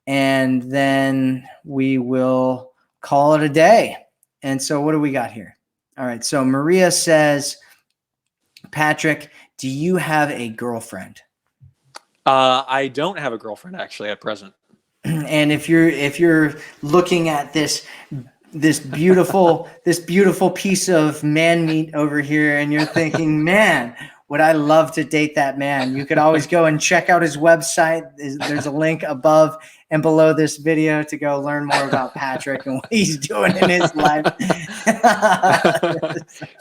and then we will call it a day. And so what do we got here? All right, so Maria says, Patrick, do you have a girlfriend? I don't have a girlfriend actually at present. And if you're looking at this beautiful piece of man meat over here, and you're thinking, man, would I love to date that man? You could always go and check out his website. There's a link above and below this video to go learn more about Patrick and what he's doing in his life.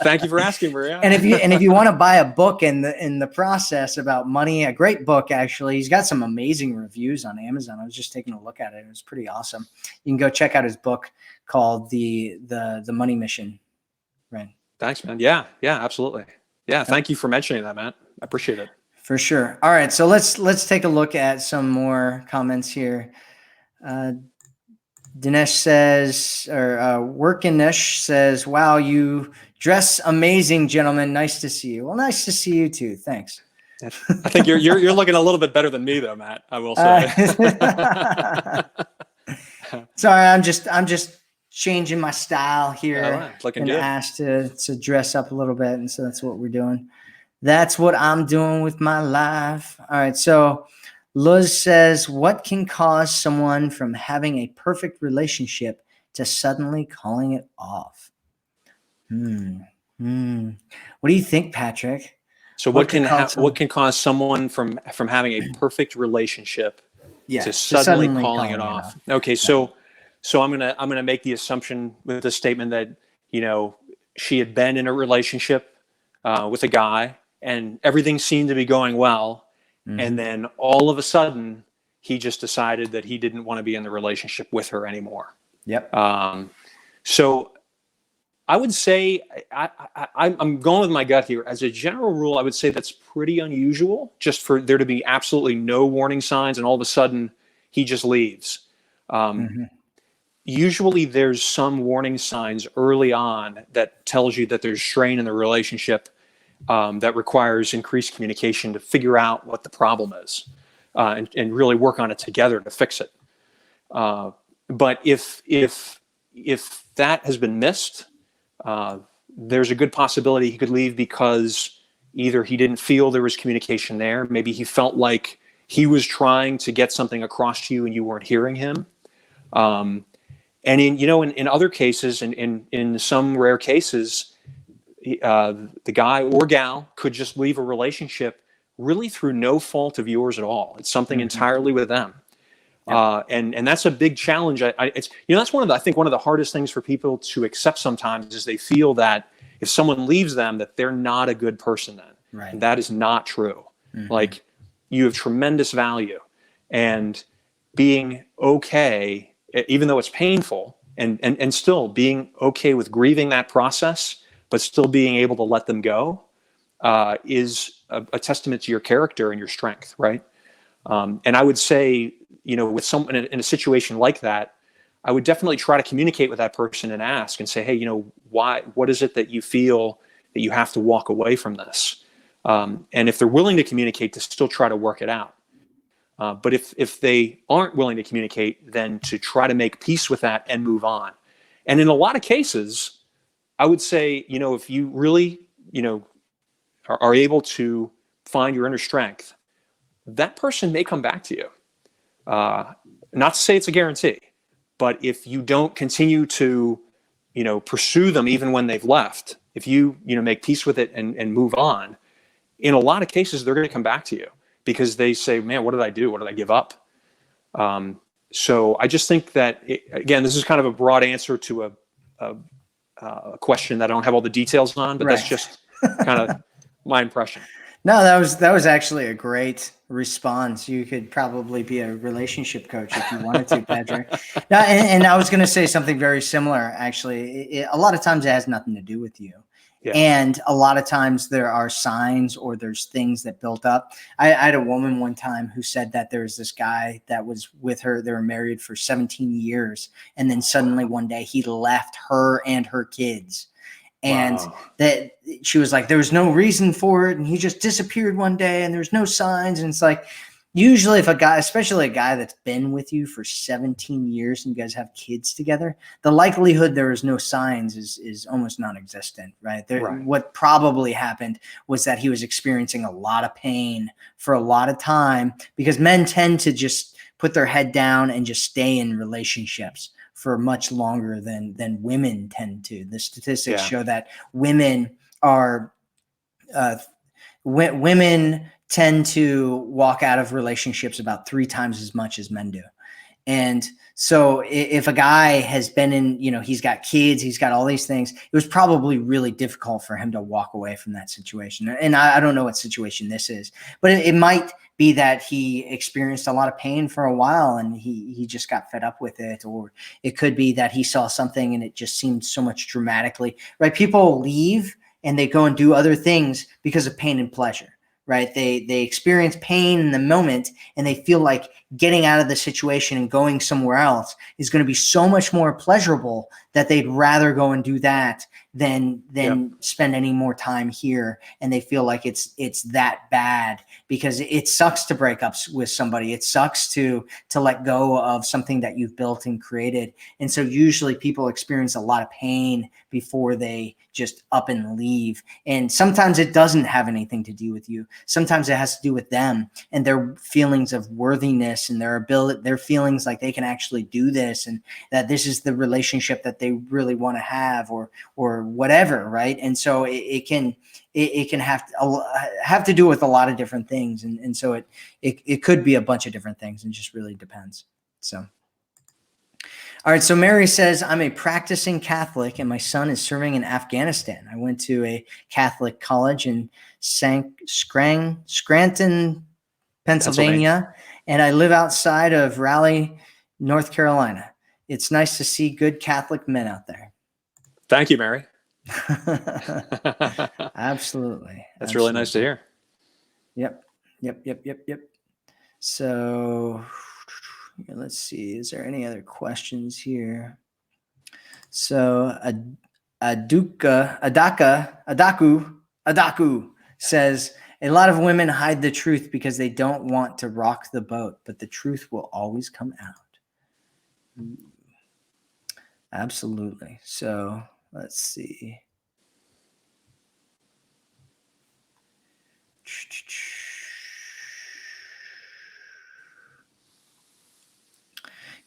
Thank you for asking, Maria. And if you want to buy a book in the process about money, a great book actually. He's got some amazing reviews on Amazon. I was just taking a look at it. It was pretty awesome. You can go check out his book called the Money Mission. Right. Thanks, man. Yeah, absolutely. Yeah, thank you for mentioning that, Matt. I appreciate it. For sure. All right, so let's take a look at some more comments here. Dinesh says, or Workinesh says, "Wow, you dress amazing, gentlemen. Nice to see you." Well, nice to see you too. Thanks. I think you're looking a little bit better than me, though, Matt. I will say. Sorry, I'm just changing my style here. Right. Looking and good. Asked to dress up a little bit, and so that's what we're doing. That's what I'm doing with my life. All right, so Luz says, what can cause someone from having a perfect relationship to suddenly calling it off? What do you think, Patrick? So what can cause someone from having a perfect relationship to suddenly calling it off? Okay, so I'm gonna make the assumption with the statement that she had been in a relationship with a guy and everything seemed to be going well. Mm-hmm. And then all of a sudden, he just decided that he didn't want to be in the relationship with her anymore. Yep. So I would say I'm going with my gut here. As a general rule, I would say that's pretty unusual, just for there to be absolutely no warning signs and all of a sudden he just leaves. Usually there's some warning signs early on that tells you that there's strain in the relationship that requires increased communication to figure out what the problem is and really work on it together to fix it. But if if that has been missed, there's a good possibility he could leave because either he didn't feel there was communication there, maybe he felt like he was trying to get something across to you and you weren't hearing him. And in other cases, in some rare cases, the guy or gal could just leave a relationship really through no fault of yours at all. It's something entirely with them. And that's a big challenge. It's that's I think one of the hardest things for people to accept sometimes is they feel that if someone leaves them, that they're not a good person then. Right. And that is not true. Like, you have tremendous value, and being okay, even though it's painful, and still being okay with grieving that process, but still being able to let them go, is a testament to your character and your strength, right? And I would say, with someone in a situation like that, I would definitely try to communicate with that person and ask and say, hey, what is it that you feel that you have to walk away from this? And if they're willing to communicate, to still try to work it out. But if they aren't willing to communicate, then to try to make peace with that and move on. And in a lot of cases, I would say, if you really, are able to find your inner strength, that person may come back to you. Not to say it's a guarantee, but if you don't continue to, pursue them even when they've left, if you, make peace with it and move on, in a lot of cases, they're going to come back to you because they say, man, what did I do? What did I give up? So I just think that, again, this is kind of a broad answer to a question that I don't have all the details on, but that's just kind of my impression. No, that was actually a great response. You could probably be a relationship coach if you wanted to, Patrick. No, and I was going to say something very similar, actually. A lot of times it has nothing to do with you. Yeah. And a lot of times there are signs or there's things that built up. I had a woman one time who said that there was this guy that was with her. They were married for 17 years. And then suddenly one day he left her and her kids. And that she was like, there was no reason for it. And he just disappeared one day and there's no signs. And it's like, usually if a guy, especially a guy that's been with you for 17 years and you guys have kids together, the likelihood there is no signs is almost non-existent, right? What probably happened was that he was experiencing a lot of pain for a lot of time, because men tend to just put their head down and just stay in relationships for much longer than women tend to. The statistics show that women tend to walk out of relationships about 3 times as much as men do. And so if a guy has been in, he's got kids, he's got all these things, it was probably really difficult for him to walk away from that situation. And I don't know what situation this is, but it might be that he experienced a lot of pain for a while and he just got fed up with it. Or it could be that he saw something and it just seemed so much dramatically, right? People leave and they go and do other things because of pain and pleasure, right? They experience pain in the moment and they feel like getting out of the situation and going somewhere else is going to be so much more pleasurable that they'd rather go and do that than spend any more time here. And they feel like it's that bad, because it sucks to break up with somebody. It sucks to let go of something that you've built and created. And so usually people experience a lot of pain before they just up and leave. And sometimes it doesn't have anything to do with you. Sometimes it has to do with them and their feelings of worthiness and their feelings like they can actually do this and that this is the relationship that they really want to have or whatever, right? And so it can have to do with a lot of different things, and so it could be a bunch of different things, and just really depends. So, all right. So Mary says, I'm a practicing Catholic, and my son is serving in Afghanistan. I went to a Catholic college in Scranton, Pennsylvania, and I live outside of Raleigh, North Carolina. It's nice to see good Catholic men out there. Thank you, Mary. Absolutely. That's really nice to hear. Yep. So let's see. Is there any other questions here? So Adaku says, a lot of women hide the truth because they don't want to rock the boat, but the truth will always come out. Absolutely. So let's see.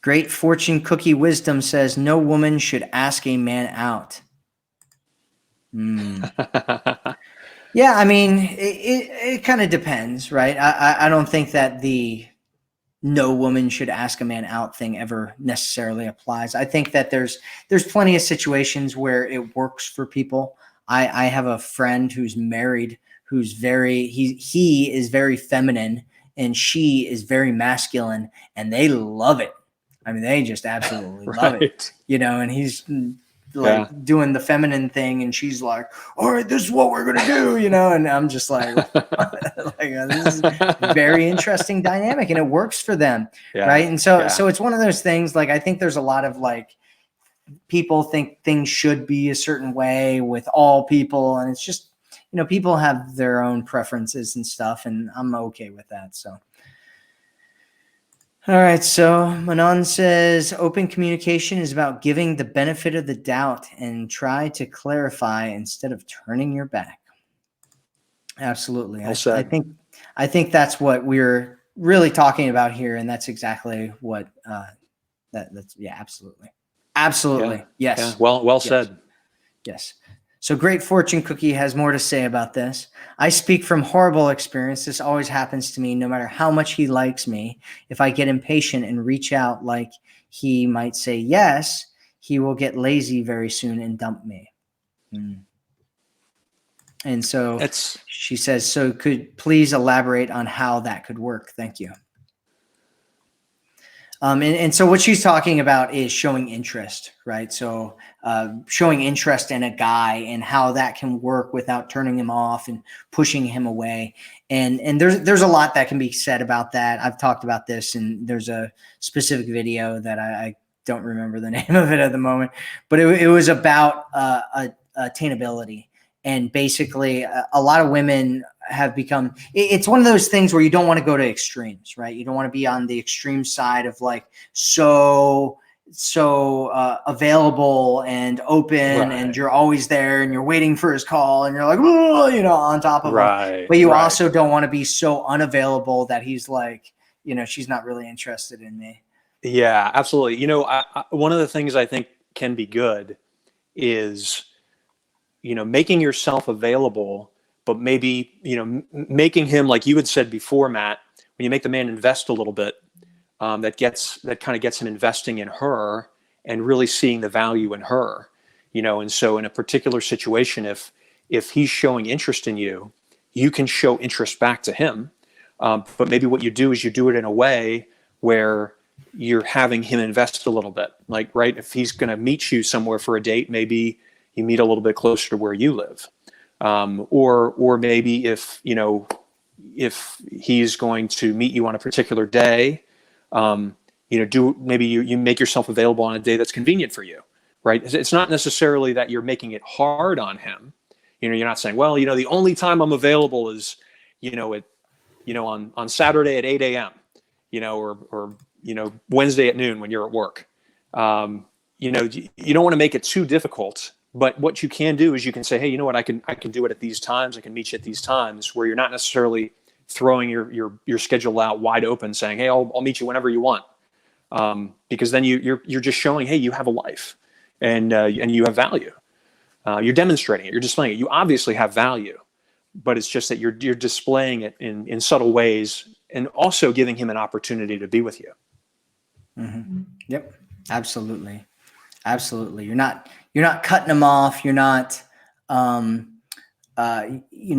Great Fortune Cookie Wisdom says no woman should ask a man out. Yeah, I mean, it kind of depends, right? I don't think that the no woman should ask a man out thing ever necessarily applies. I think that there's plenty of situations where it works for people. I have a friend who's married who's he is very feminine and she is very masculine, and they love it. I mean, they just absolutely love it, Right. and he's like doing the feminine thing, and she's like, all right, this is what we're gonna do, and I'm just like, this is very interesting dynamic, and it works for them. Right. And so it's one of those things, like, I think there's a lot of like people think things should be a certain way with all people, and it's just, people have their own preferences and stuff, and I'm okay with that. So all right, so Manon says open communication is about giving the benefit of the doubt and try to clarify instead of turning your back. Absolutely. Well said. I think that's what we're really talking about here, and that's exactly what that's absolutely. Absolutely. Yeah. Yes. Yeah. Well said. Yes. So Great Fortune Cookie has more to say about this. I speak from horrible experience. This always happens to me, no matter how much he likes me. If I get impatient and reach out like he might say yes, he will get lazy very soon and dump me. And so she says, so could please elaborate on how that could work? Thank you. And so what she's talking about is showing interest, right? So showing interest in a guy and how that can work without turning him off and pushing him away. And there's a lot that can be said about that. I've talked about this, and there's a specific video that I don't remember the name of it at the moment, but it was about attainability. And basically, a lot of women have become, it's one of those things where you don't want to go to extremes, right? You don't want to be on the extreme side of like so available and open, and you're always there and you're waiting for his call and you're like, on top of him. But you also don't want to be so unavailable that he's like, she's not really interested in me. Yeah, absolutely. One of the things I think can be good is, making yourself available, but maybe, making him, like you had said before, Matt, when you make the man invest a little bit, that kind of gets him investing in her and really seeing the value in her, and so in a particular situation, if he's showing interest in you, you can show interest back to him. But maybe what you do is you do it in a way where you're having him invest a little bit. Like, right, if he's going to meet you somewhere for a date, maybe you meet a little bit closer to where you live. Or maybe if he's going to meet you on a particular day, maybe you make yourself available on a day that's convenient for you, right? It's not necessarily that you're making it hard on him. You're not saying, well, the only time I'm available is, on Saturday at 8 a.m., or Wednesday at noon when you're at work. You don't want to make it too difficult. But what you can do is you can say, hey, you know what, I can do it at these times. I can meet you at these times, where you're not necessarily throwing your schedule out wide open, saying, hey, I'll meet you whenever you want, because then you're just showing, hey, you have a life, and you have value. You're demonstrating it. You're displaying it. You obviously have value, but it's just that you're displaying it in subtle ways, and also giving him an opportunity to be with you. Mm-hmm. Yep, absolutely. Absolutely. You're not cutting them off. You're not,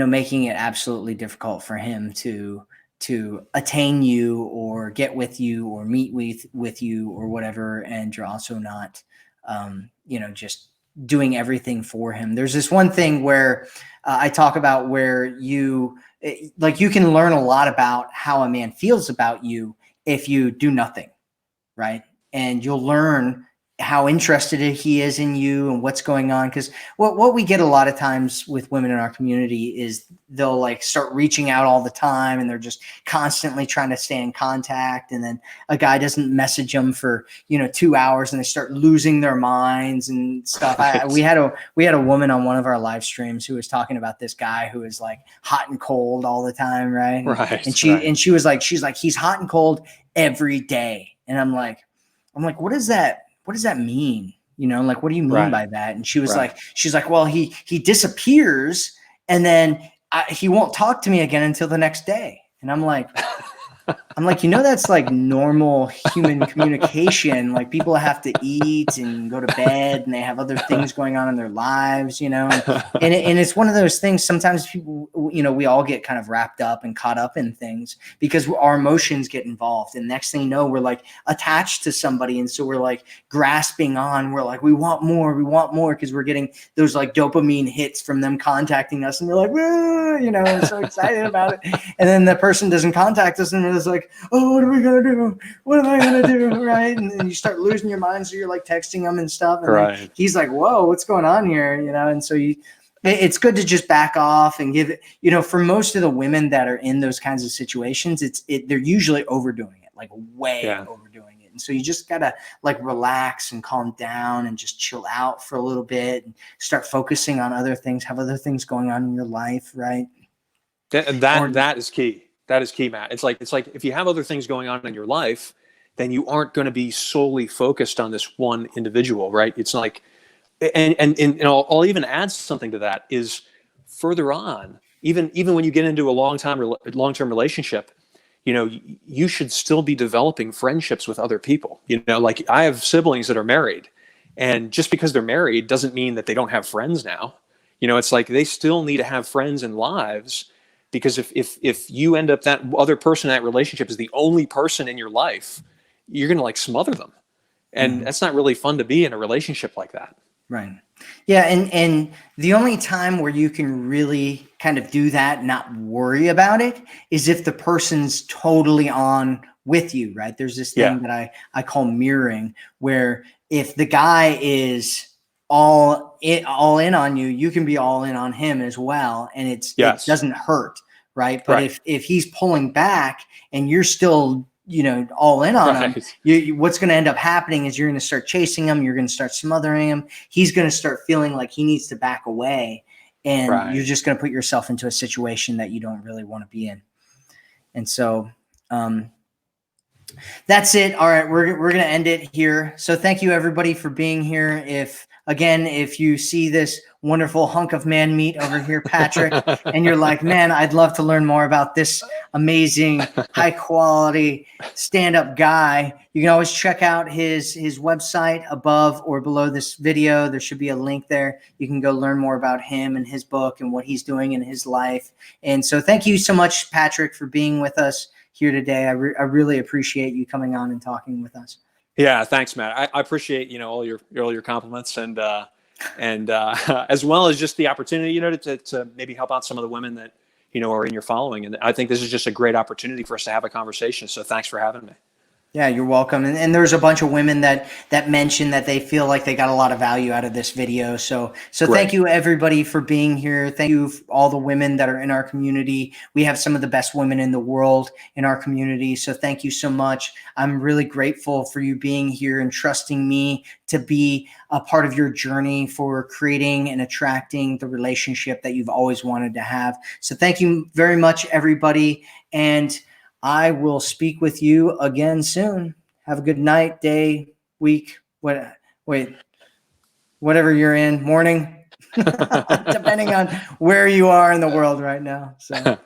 making it absolutely difficult for him to attain you or get with you or meet with you or whatever. And you're also not, just doing everything for him. There's this one thing where I talk about where you can learn a lot about how a man feels about you if you do nothing, right? And you'll learn how interested he is in you and what's going on. Because what we get a lot of times with women in our community is they'll like start reaching out all the time and they're just constantly trying to stay in contact. And then a guy doesn't message them for, 2 hours and they start losing their minds and stuff. Right. We had a woman on one of our live streams who was talking about this guy who is like hot and cold all the time. Right. Right. And she was like, he's hot and cold every day. And I'm like, what does that mean? Like, what do you mean Right. by that? And she was Right. she's like, well, he disappears and then he won't talk to me again until the next day. And I'm like, that's like normal human communication. Like people have to eat and go to bed and they have other things going on in their lives, and it's one of those things. Sometimes people, we all get kind of wrapped up and caught up in things because our emotions get involved. And next thing you know, we're like attached to somebody. And so we're like grasping on, we're like, we want more because we're getting those like dopamine hits from them contacting us. And we're like, we're so excited about it. And then the person doesn't contact us and it's like, oh, what are we gonna do? What am I gonna do? Right? And then you start losing your mind, so you're like texting him and stuff. And Right. then he's like, whoa, what's going on here? And so it's good to just back off and give it. For most of the women that are in those kinds of situations, they're usually overdoing it, like way overdoing it. And so you just gotta like relax and calm down and just chill out for a little bit and start focusing on other things, have other things going on in your life, right? And that is key. That is key, Matt. It's like if you have other things going on in your life, then you aren't going to be solely focused on this one individual, right? It's like, and I'll even add something to that is further on, even when you get into a long-term relationship, you should still be developing friendships with other people. Like I have siblings that are married, and just because they're married doesn't mean that they don't have friends now. It's like they still need to have friends and lives. Because if you end up that other person in that relationship is the only person in your life, you're going to like smother them. And that's not really fun to be in a relationship like that. Right. Yeah. And the only time where you can really kind of do that, not worry about it, is if the person's totally on with you, right? There's this thing that I call mirroring, where if the guy is all in on you, you can be all in on him as well. And it doesn't hurt. Right. But if he's pulling back and you're still, all in on him, what's going to end up happening is you're going to start chasing him. You're going to start smothering him. He's going to start feeling like he needs to back away. And you're just going to put yourself into a situation that you don't really want to be in. And so, that's it. All right. We're going to end it here. So thank you everybody for being here. If you see this wonderful hunk of man meat over here, Patrick, and you're like, man, I'd love to learn more about this amazing, high quality stand-up guy, you can always check out his website above or below this video. There should be a link there. You can go learn more about him and his book and what he's doing in his life. And so thank you so much, Patrick, for being with us here today. I really appreciate you coming on and talking with us. Yeah, thanks, Matt. I appreciate all your compliments and as well as just the opportunity to maybe help out some of the women that are in your following. And I think this is just a great opportunity for us to have a conversation. So thanks for having me. Yeah, you're welcome. And there's a bunch of women that mentioned that they feel like they got a lot of value out of this video. So thank you everybody for being here. Thank you all the women that are in our community. We have some of the best women in the world in our community. So thank you so much. I'm really grateful for you being here and trusting me to be a part of your journey for creating and attracting the relationship that you've always wanted to have. So thank you very much, everybody. And I will speak with you again soon. Have a good night, day, week, whatever you're in, morning, depending on where you are in the world right now. So.